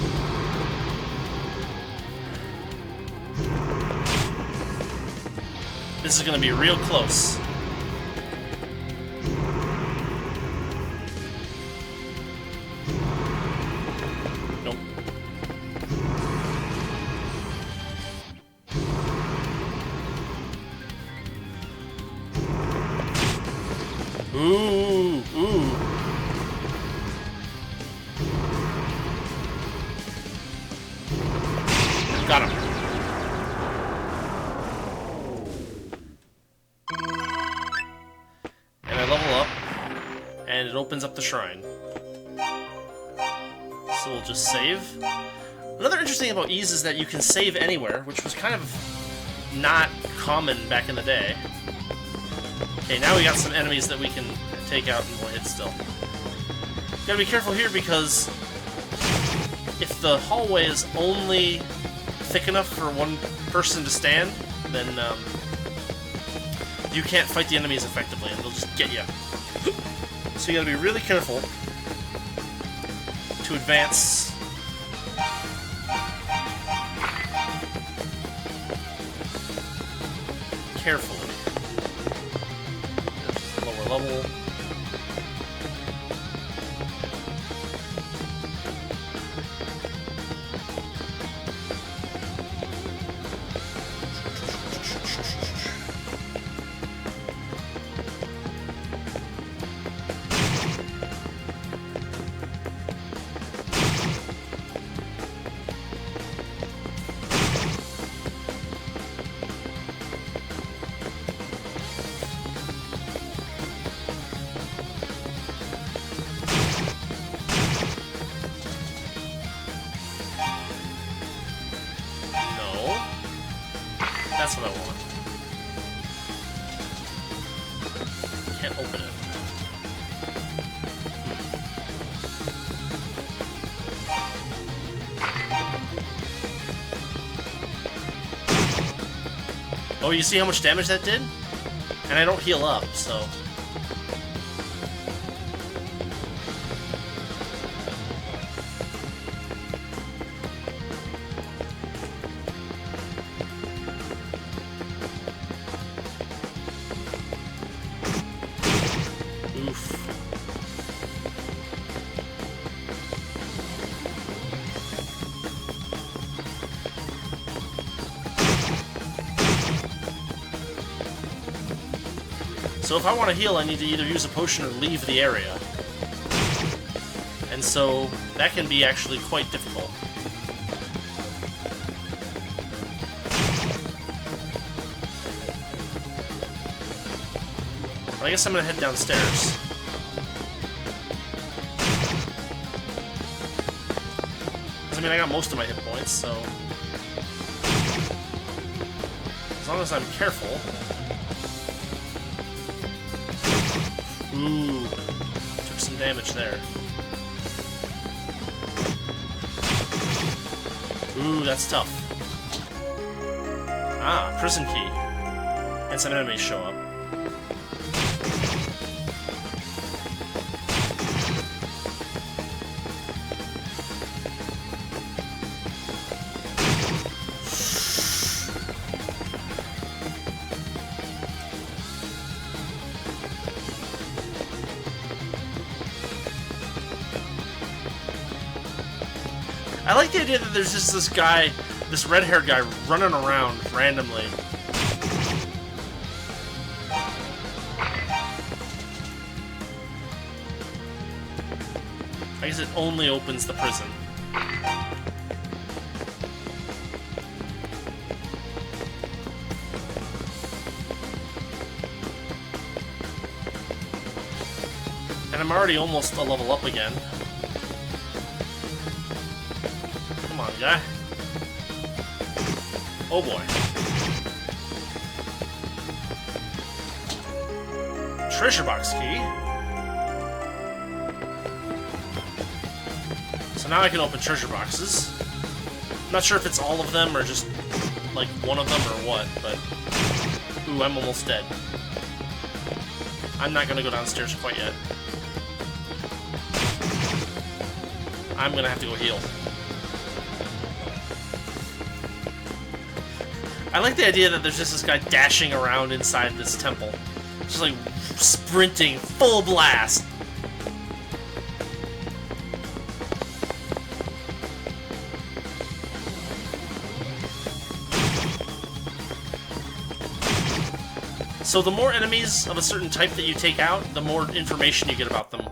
This is gonna be real close. Nope. Ooh, ooh. Got him. And I level up, and it opens up the shrine. So we'll just save. Another interesting thing about Ys is that you can save anywhere, which was kind of not common back in the day. Okay, now we got some enemies that we can take out and we'll hit still. Gotta be careful here because if the hallway is only thick enough for one person to stand, then you can't fight the enemies effectively, and they'll just get you. So you gotta be really careful to advance. Carefully. Lower level. That's what I want. Can't open it. Oh, you see how much damage that did? And I don't heal up, so... So if I want to heal, I need to either use a potion or leave the area. And so that can be actually quite difficult. But I guess I'm going to head downstairs. I mean, I got most of my hit points, so... as long as I'm careful... Ooh, took some damage there. Ooh, that's tough. Ah, prison key. And some enemies show up. I like the idea that there's just this guy, this red-haired guy, running around randomly. I guess it only opens the prison. And I'm already almost a level up again. Come on, guy. Oh boy. Treasure box key. So now I can open treasure boxes. I'm not sure if it's all of them or just like one of them or what, but... Ooh, I'm almost dead. I'm not gonna go downstairs quite yet. I'm gonna have to go heal. I like the idea that there's just this guy dashing around inside this temple. Just like sprinting, full blast. So the more enemies of a certain type that you take out, the more information you get about them.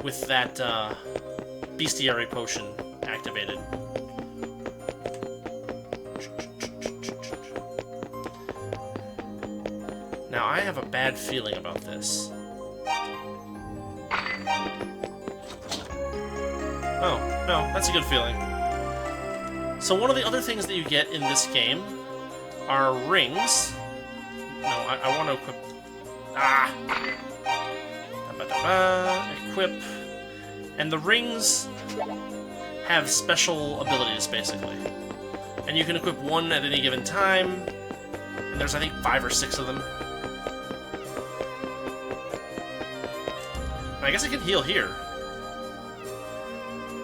With that, bestiary potion activated. Now, I have a bad feeling about this. Oh, no, that's a good feeling. So one of the other things that you get in this game are rings. No, I want to equip... Ah! Equip... And the rings have special abilities, basically. And you can equip one at any given time. And there's, I think, 5 or 6 of them. And I guess I can heal here.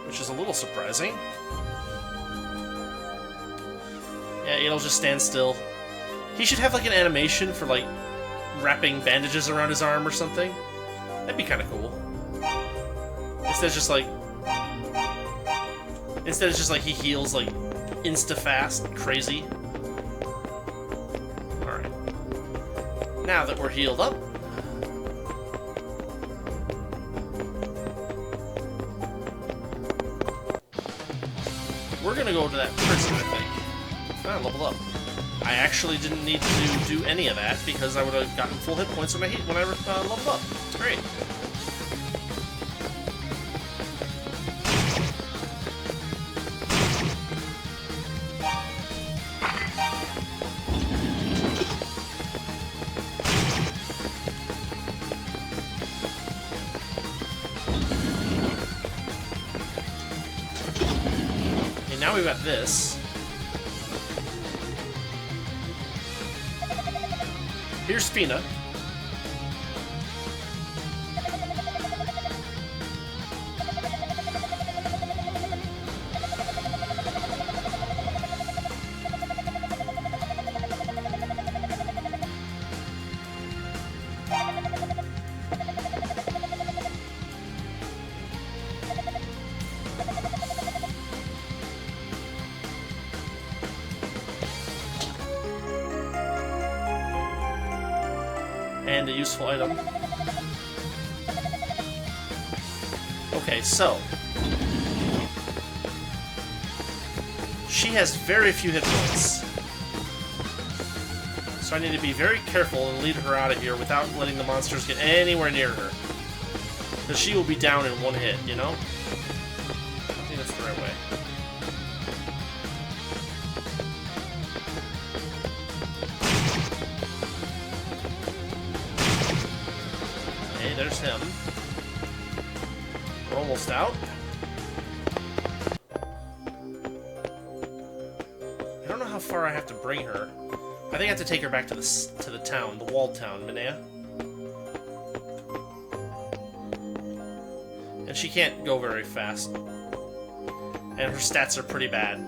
Which is a little surprising. Yeah, Adol just stands still. He should have, like, an animation for, like, wrapping bandages around his arm or something. That'd be kind of cool. Instead, it's just like he heals like insta-fast, crazy. Alright. Now that we're healed up, we're gonna go to that prison, I think. Ah, level up. I actually didn't need to do any of that because I would have gotten full hit points when I leveled up. Great. Now we've got this. Here's Fina. And a useful item. Okay, so she has very few hit points. So I need to be very careful and lead her out of here without letting the monsters get anywhere near her. Because she will be down in one hit, you know? I think that's the right way. There's him. We're almost out. I don't know how far I have to bring her. I think I have to take her back to the town, the walled town, Minea. And she can't go very fast. And her stats are pretty bad.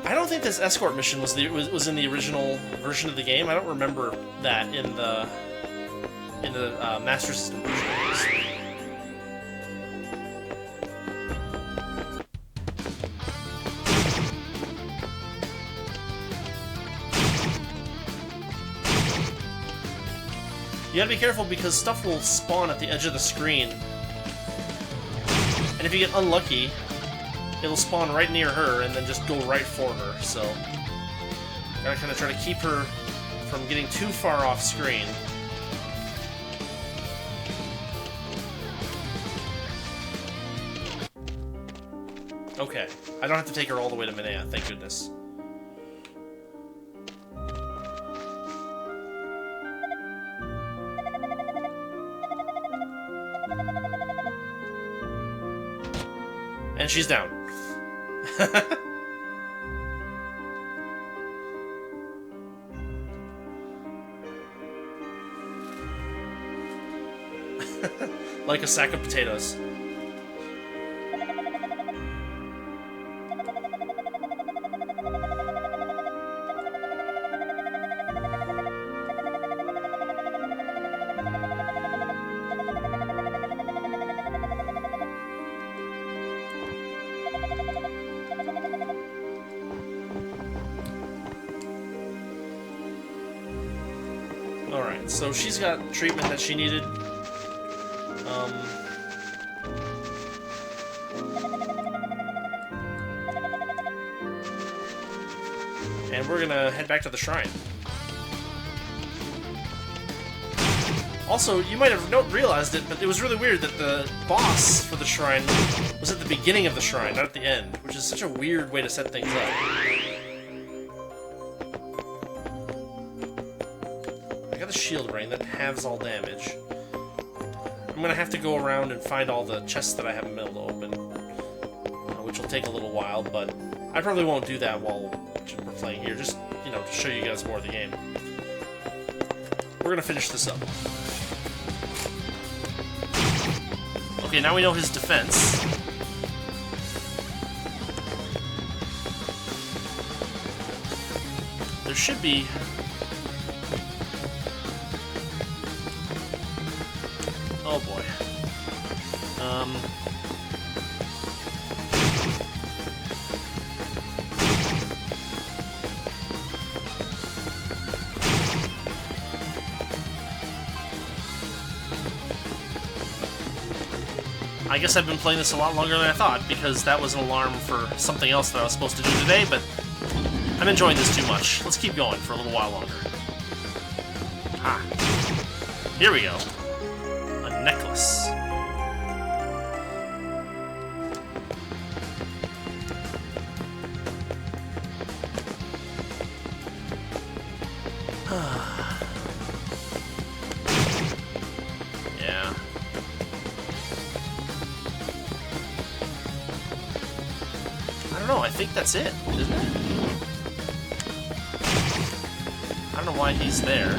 I don't think this escort mission was in the original version of the game. I don't remember that in the Master System version. You gotta be careful because stuff will spawn at the edge of the screen. And if you get unlucky, it'll spawn right near her and then just go right for her, so... Gotta kind of try to keep her from getting too far off screen. Okay, I don't have to take her all the way to Minea, thank goodness. And she's down. Like a sack of potatoes. Alright, so she's got treatment that she needed. And we're gonna head back to the shrine. Also, you might have realized it, but it was really weird that the boss for the shrine was at the beginning of the shrine, not at the end, which is such a weird way to set things up. I got a shield ring that halves all damage. I'm gonna have to go around and find all the chests that I haven't been able to open, which will take a little while, but I probably won't do that while we're playing here, just, you know, to show you guys more of the game. We're gonna finish this up. Okay, now we know his defense. There should be... Oh boy. I guess I've been playing this a lot longer than I thought, because that was an alarm for something else that I was supposed to do today, but I'm enjoying this too much. Let's keep going for a little while longer. Ah. Here we go. A necklace. Yeah. I don't know, I think that's it, isn't it? I don't know why he's there.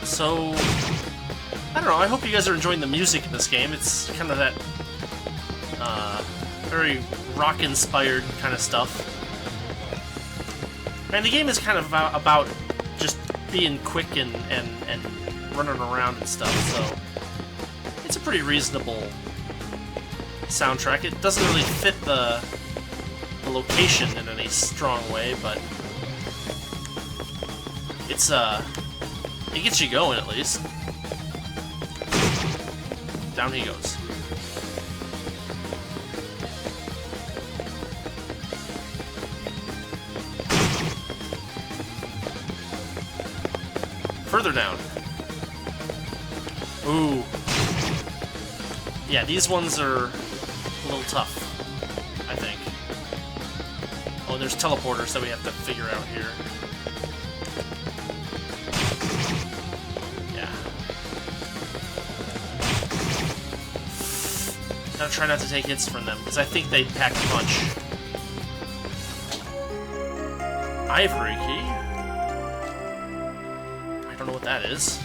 So, I don't know, I hope you guys are enjoying the music in this game. It's kind of that, very rock-inspired kind of stuff. And the game is kind of about just being quick and running around and stuff, so it's a pretty reasonable soundtrack. It doesn't really fit the location in any strong way, but it's, it gets you going, at least. Down he goes. Further down. Ooh. Yeah, these ones are a little tough, I think. Oh, and there's teleporters that we have to figure out here. Gotta try not to take hits from them, because I think they pack a punch. Ivory key. I don't know what that is.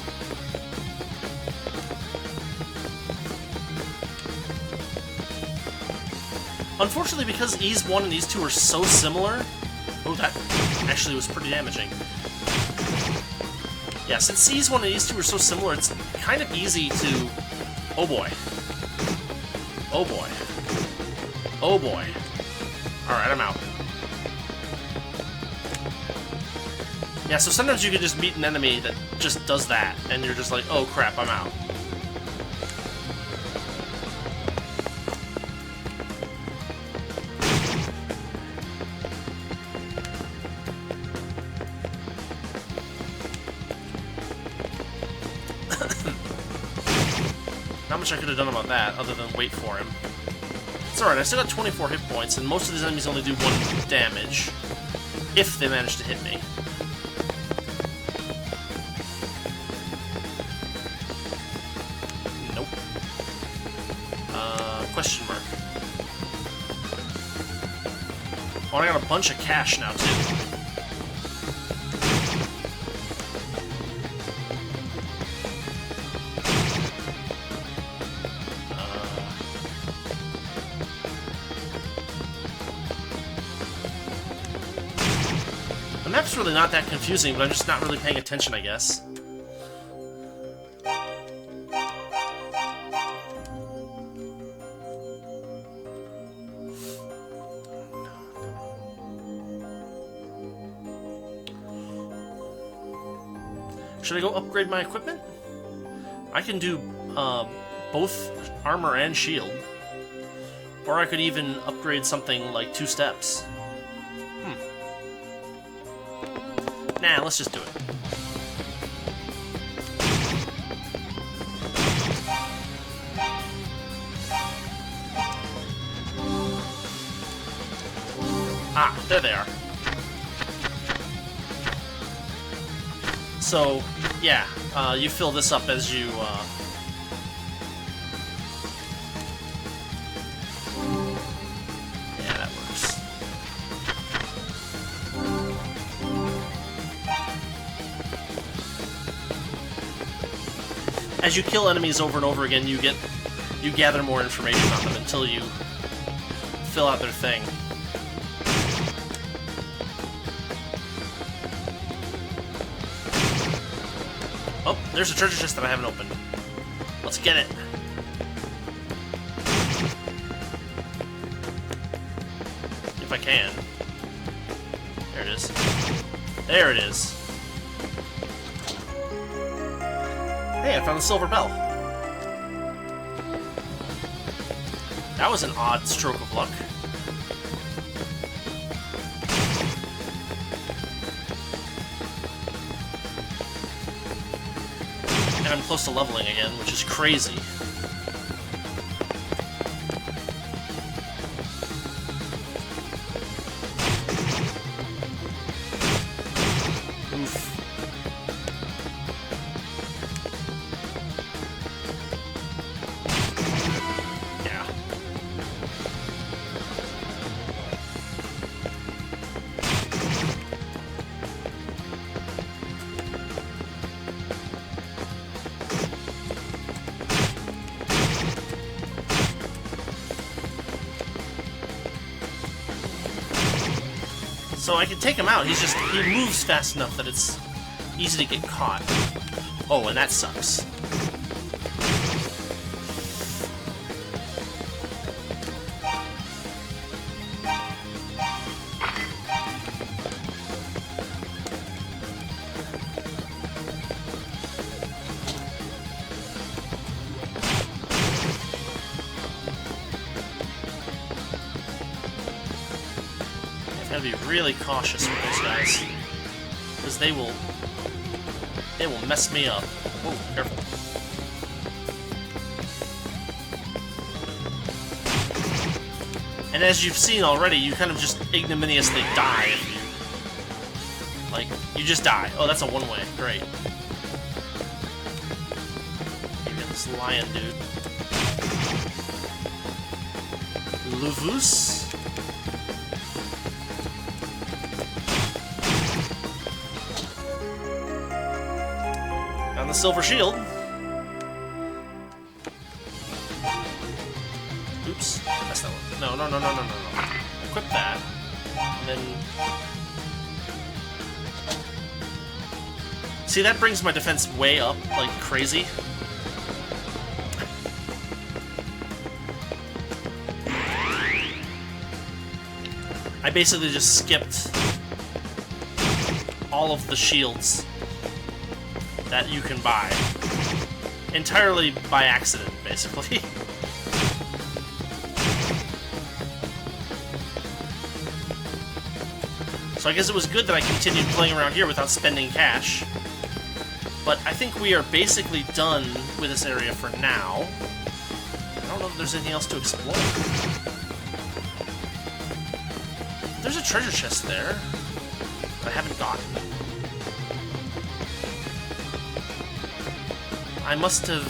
Unfortunately, because Ease 1 and Ease 2 are so similar... Oh, that actually was pretty damaging. Yeah, since Ease 1 and Ease 2 are so similar, it's kind of easy to... Oh boy. Oh boy. Oh boy. Alright, I'm out. Yeah, so sometimes you can just meet an enemy that just does that, and you're just like, oh crap, I'm out. Not much I could have done about that, other than wait for him. It's alright, I still got 24 hit points, and most of these enemies only do 1 damage. If they manage to hit me. Nope. Question mark. Oh, I got a bunch of cash now, too. The map's really not that confusing, but I'm just not really paying attention, I guess. Should I go upgrade my equipment? I can do both armor and shield. Or I could even upgrade something like 2 steps. Nah, let's just do it. Ah, there they are. So, yeah, you fill this up as you, yeah, that works. As you kill enemies over and over again, you gather more information on them until you fill out their thing. Oh, there's a treasure chest that I haven't opened. Let's get it. If I can. There it is. There it is. Hey, I found the silver bell. That was an odd stroke of luck. And I'm close to leveling again, which is crazy. Oof. Yeah. So I can take him out, he moves fast enough that it's easy to get caught. Oh, and that sucks. Gotta be really cautious with those guys, because they will mess me up. Oh, careful. And as you've seen already, you kind of just ignominiously die if you... Like, you just die. Oh, that's a one-way. Great. You get this lion dude. Luvus? the silver shield. Oops. That's not one. No, no, no, no, no, no, no. Equip that. And then... See, that brings my defense way up, like crazy. I basically just skipped all of the shields that you can buy. Entirely by accident, basically. So I guess it was good that I continued playing around here without spending cash. But I think we are basically done with this area for now. I don't know if there's anything else to explore. There's a treasure chest there that I haven't gotten. I must have...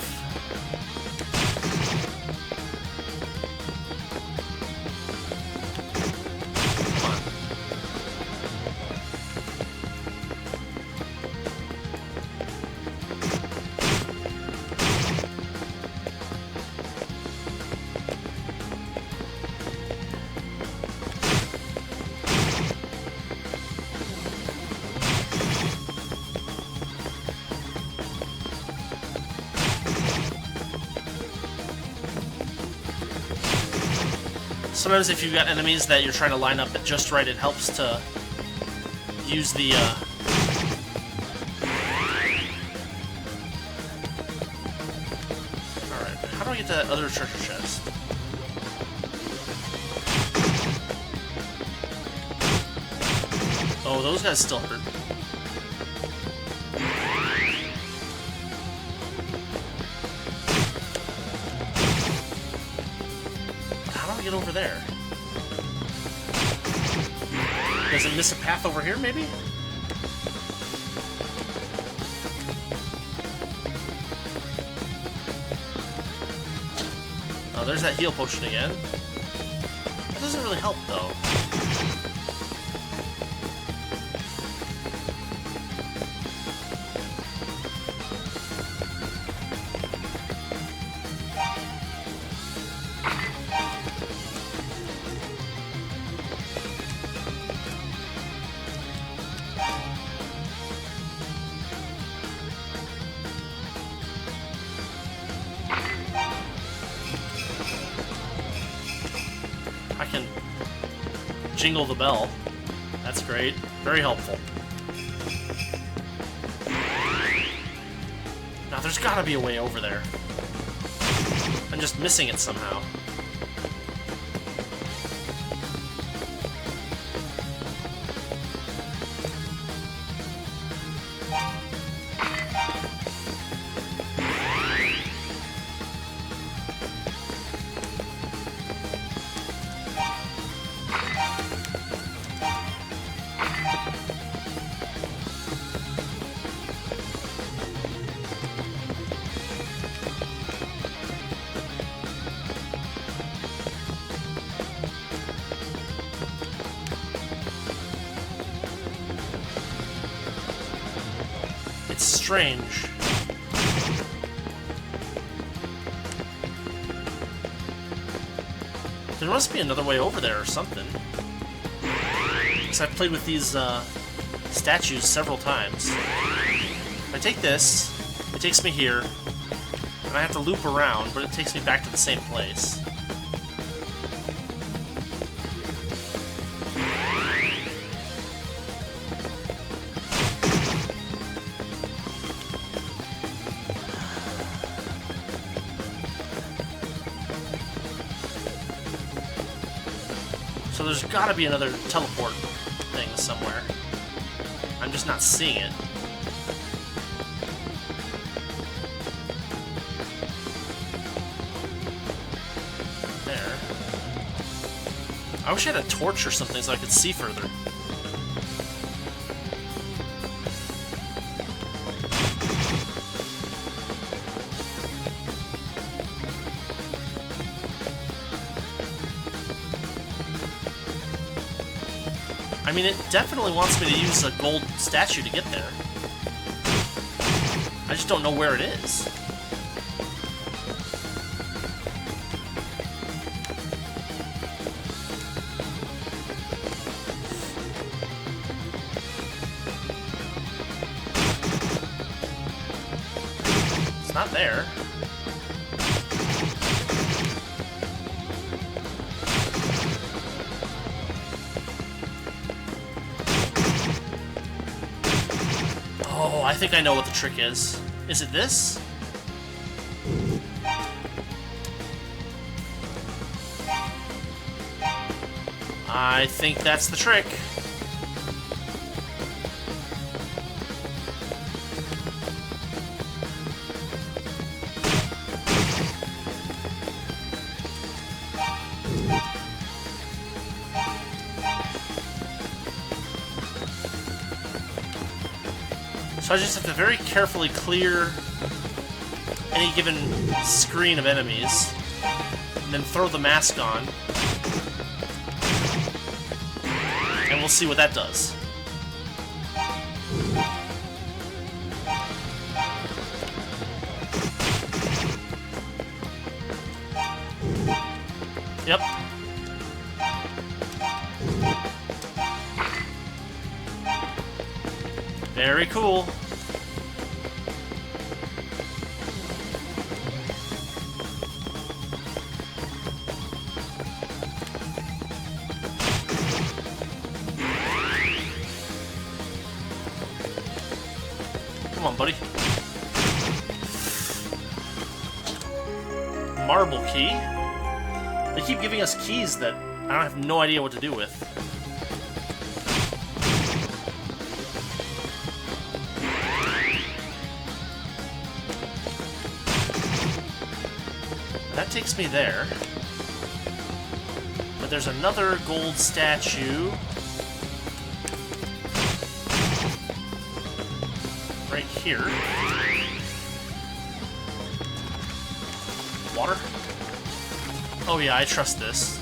Come on. Sometimes if you've got enemies that you're trying to line up at just right, it helps to use the, Alright, how do I get to that other treasure chest? Oh, those guys still hurt. Get over there. Does it miss a path over here, maybe? Oh, there's that heal potion again. That doesn't really help, though. I can jingle the bell. That's great. Very helpful. Now there's gotta be a way over there. I'm just missing it somehow. It's strange. There must be another way over there or something. Because I've played with these statues several times. If I take this, it takes me here, and I have to loop around, but it takes me back to the same place. So there's gotta be another teleport thing somewhere. I'm just not seeing it. There. I wish I had a torch or something so I could see further. I mean, it definitely wants me to use a gold statue to get there. I just don't know where it is. It's not there. Oh, I think I know what the trick is. Is it this? I think that's the trick. So I just have to very carefully clear any given screen of enemies, and then throw the mask on, and we'll see what that does. Yep. Very cool. Come on, buddy. Marble key. They keep giving us keys that I have no idea what to do with. That takes me there. But there's another gold statue right here. Water? Oh yeah, I trust this.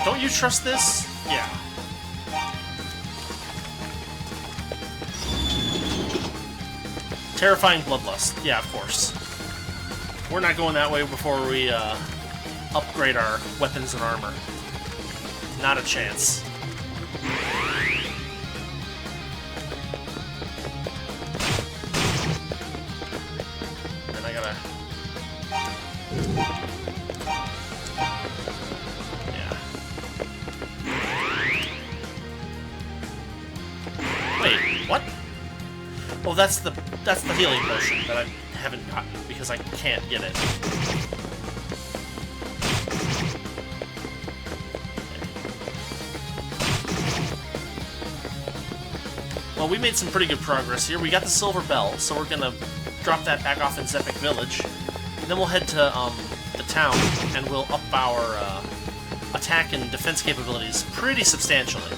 Don't you trust this? Yeah. Terrifying bloodlust. Yeah, of course. We're not going that way before we upgrade our weapons and armor. Not a chance. And I gotta... Yeah. Wait, what? Oh, that's the healing potion that I haven't gotten because I can't get it. Well, we made some pretty good progress here. We got the silver bell, so we're gonna drop that back off in Zeppic Village. And then we'll head to the town, and we'll up our attack and defense capabilities pretty substantially.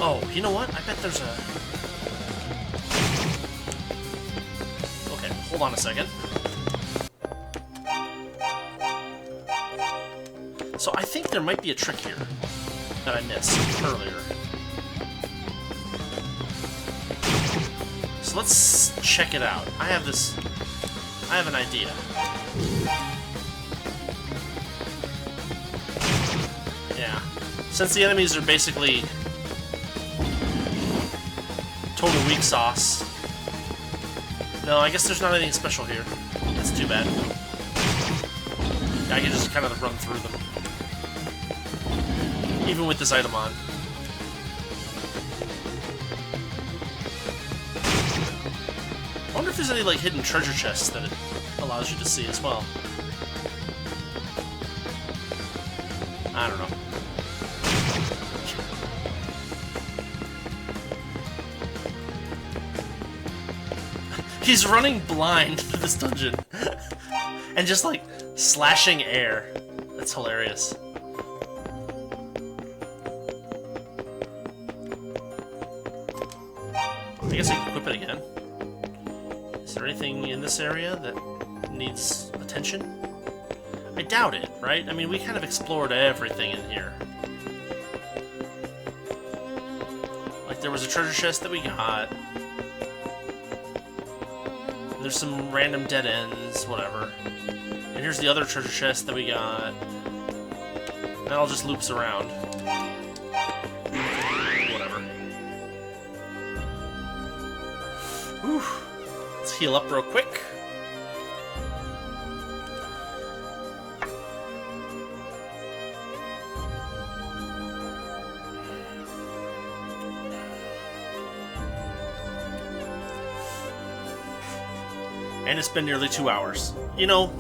Oh, you know what? I bet there's a... Okay, hold on a second. So I think there might be a trick here that I missed earlier. So let's check it out. I have this I have an idea. Yeah. Since the enemies are basically total weak sauce. No, I guess there's not anything special here. That's too bad. I can just kind of run through them. Even with this item on. I wonder if there's any, like, hidden treasure chests that it allows you to see as well. I don't know. He's running blind through this dungeon. And just, like, slashing air. That's hilarious. I guess I can equip it again. Is there anything in this area that needs attention? I doubt it, right? I mean, we kind of explored everything in here. Like, there was a treasure chest that we got. There's some random dead ends, whatever. And here's the other treasure chest that we got. That all just loops around. Whatever. Whew. Let's heal up real quick. And it's been nearly 2 hours. You know,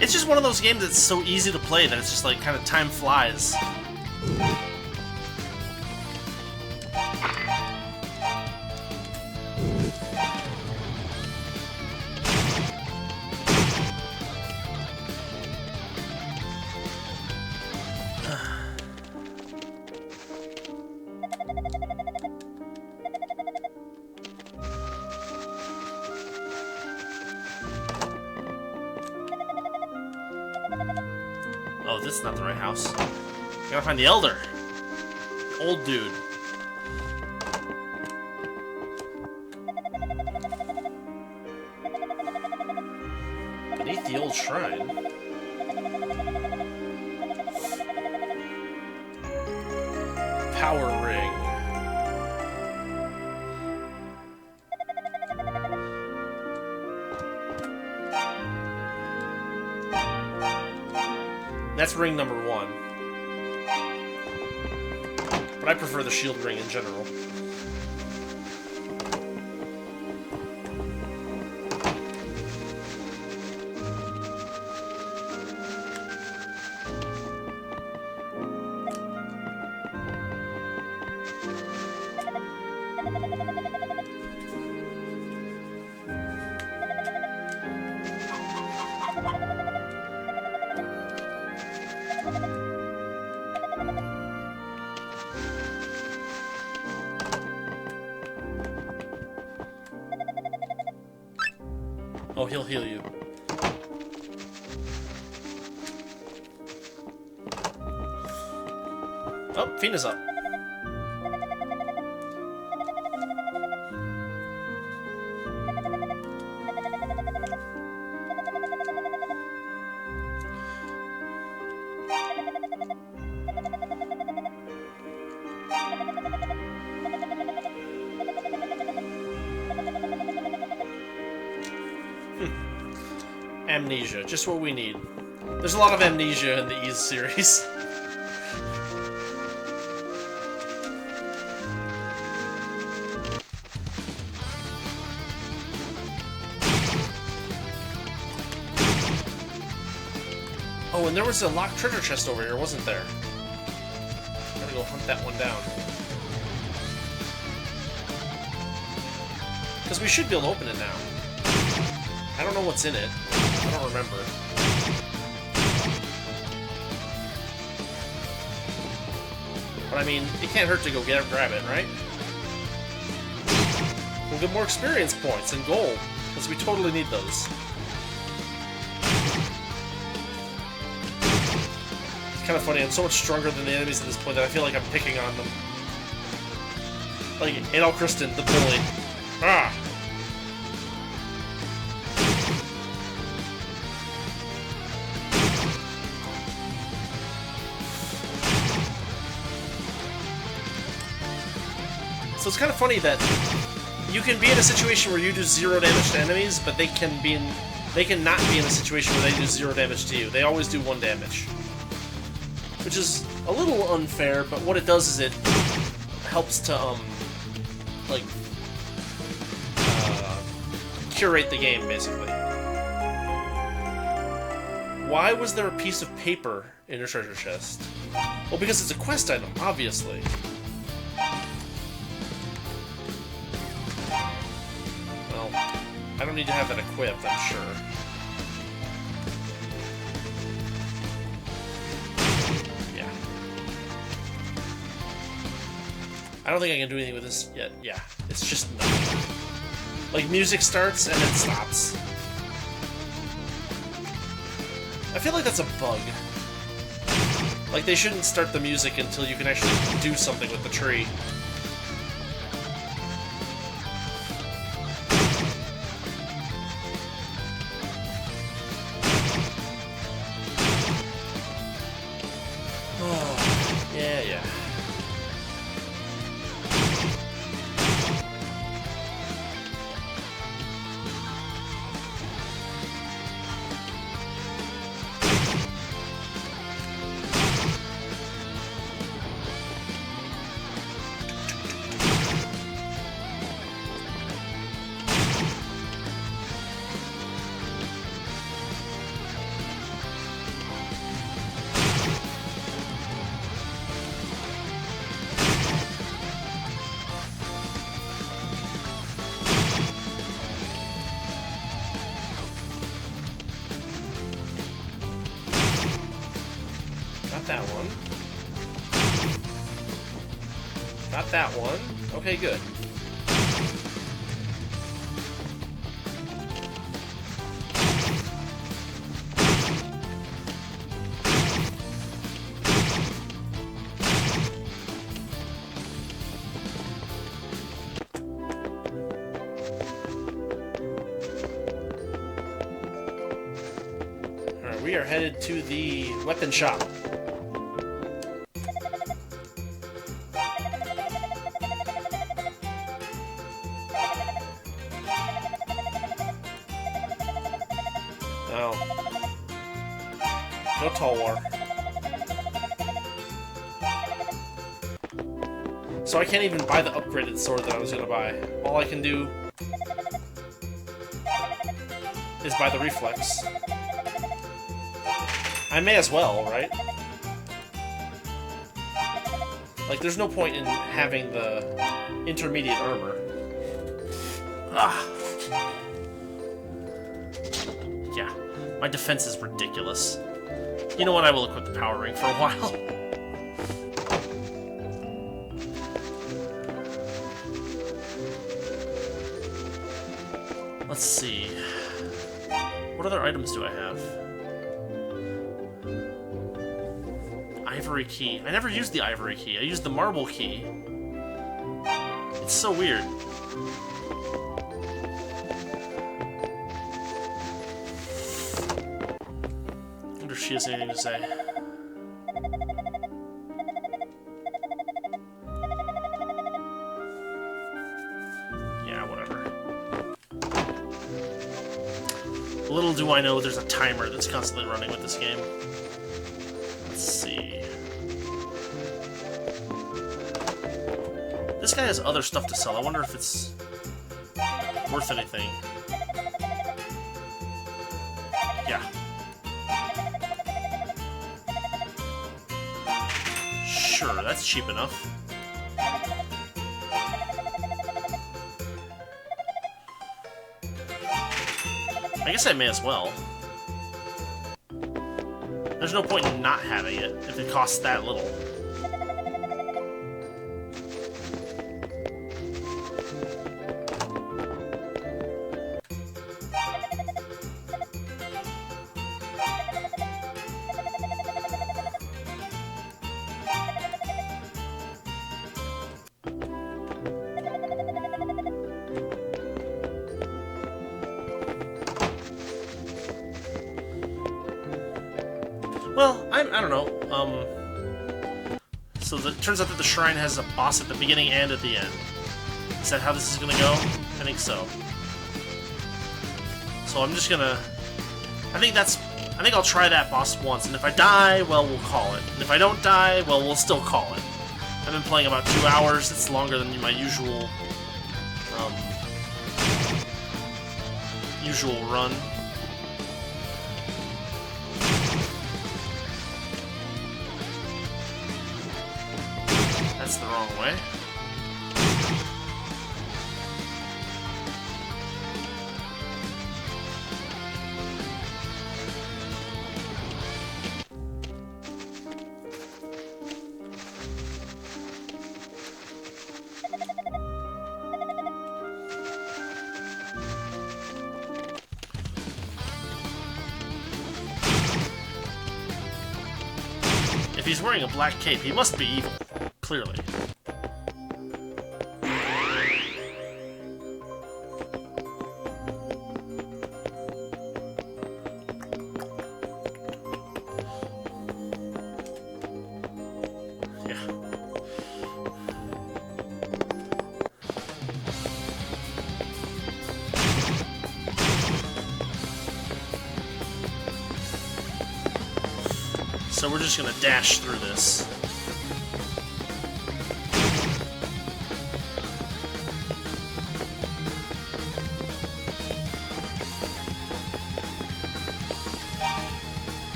it's just one of those games that's so easy to play that it's just like kind of time flies. Oh, this is not the right house. Gotta find the elder. The old dude. Beneath the old shrine. Power ring. That's ring number 1. But I prefer the shield ring in general. Oh, he'll heal you. Oh, Fina's up. Amnesia, just what we need. There's a lot of amnesia in the Ys series. Oh, and there was a locked treasure chest over here, wasn't there? Gotta go hunt that one down. Because we should be able to open it now. I don't know what's in it. I don't remember. But I mean, it can't hurt to go grab it, right? We'll get more experience points and gold, because we totally need those. It's kind of funny, I'm so much stronger than the enemies at this point that I feel like I'm picking on them. Like, Adol Christin, the bully. Ah! So it's kind of funny that you can be in a situation where you do 0 damage to enemies, but they can not be in a situation where they do 0 damage to you. They always do 1 damage. Which is a little unfair, but what it does is it helps to, curate the game, basically. Why was there a piece of paper in your treasure chest? Well, because it's a quest item, obviously. Well, I don't need to have that equipped, I'm sure. Yeah. I don't think I can do anything with this yet. Yeah, it's just nothing. Like, music starts and then stops. I feel like that's a bug. Like, they shouldn't start the music until you can actually do something with the tree. Oh, yeah. Not that one. Not that one. Okay, good. Alright, we are headed to the weapon shop. No Tall War. So I can't even buy the upgraded sword that I was gonna buy. All I can do is buy the reflex. I may as well, right? Like, there's no point in having the intermediate armor. Ah. Yeah, my defense is ridiculous. You know what? I will equip the power ring for a while. Let's see. What other items do I have? Ivory key. I never used the ivory key. I used the marble key. It's so weird. I wonder if she has anything to say. Yeah, whatever. Little do I know there's a timer that's constantly running with this game. Let's see. This guy has other stuff to sell. I wonder if it's worth anything. Yeah. Sure, that's cheap enough. I guess I may as well. There's no point in not having it if it costs that little. I don't know. So it turns out that the shrine has a boss at the beginning and at the end. Is that how this is gonna go? I think so. So I'm just gonna... I think I'll try that boss once, and if I die, well, we'll call it. And if I don't die, well, we'll still call it. I've been playing about 2 hours. It's longer than my usual run. That's the wrong way. If he's wearing a black cape, he must be evil. Clearly. Yeah. So we're just gonna dash through this.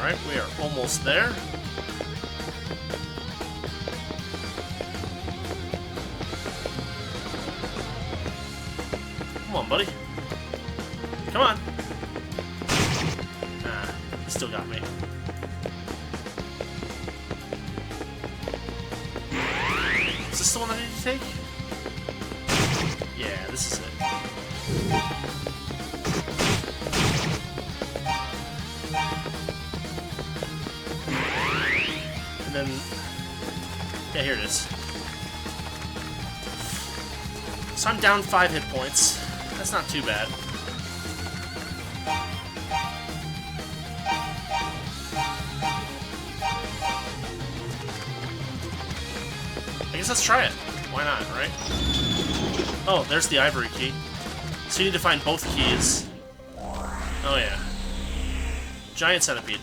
Alright, we are almost there. Come on, buddy. Come on. Nah, he still got me. Is this the one I need to take? Yeah, this is it. And then... yeah, here it is. So I'm down 5 hit points. That's not too bad. I guess let's try it. Why not, right? Oh, there's the ivory key. So you need to find both keys. Oh yeah. Giant centipede.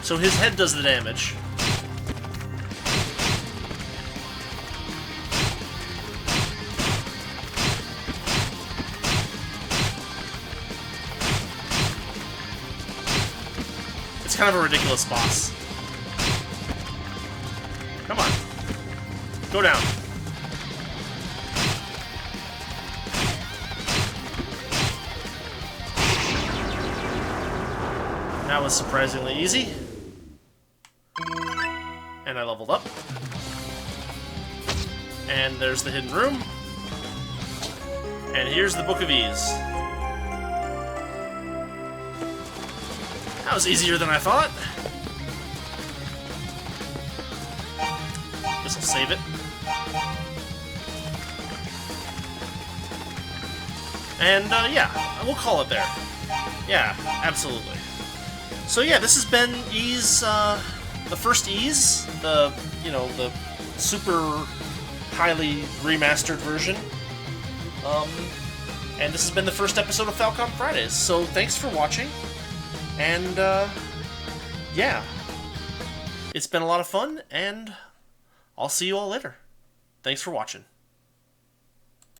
So his head does the damage. It's kind of a ridiculous boss. Come on. Go down. That was surprisingly easy. And I leveled up. And there's the hidden room. And here's the Book of Ease. That was easier than I thought. Guess I'll save it. And, yeah, we'll call it there. Yeah, absolutely. So yeah, this has been Ease, the first Ease, the super highly remastered version. And this has been the first episode of Falcom Fridays. So thanks for watching, and yeah, it's been a lot of fun, and I'll see you all later. Thanks for watching.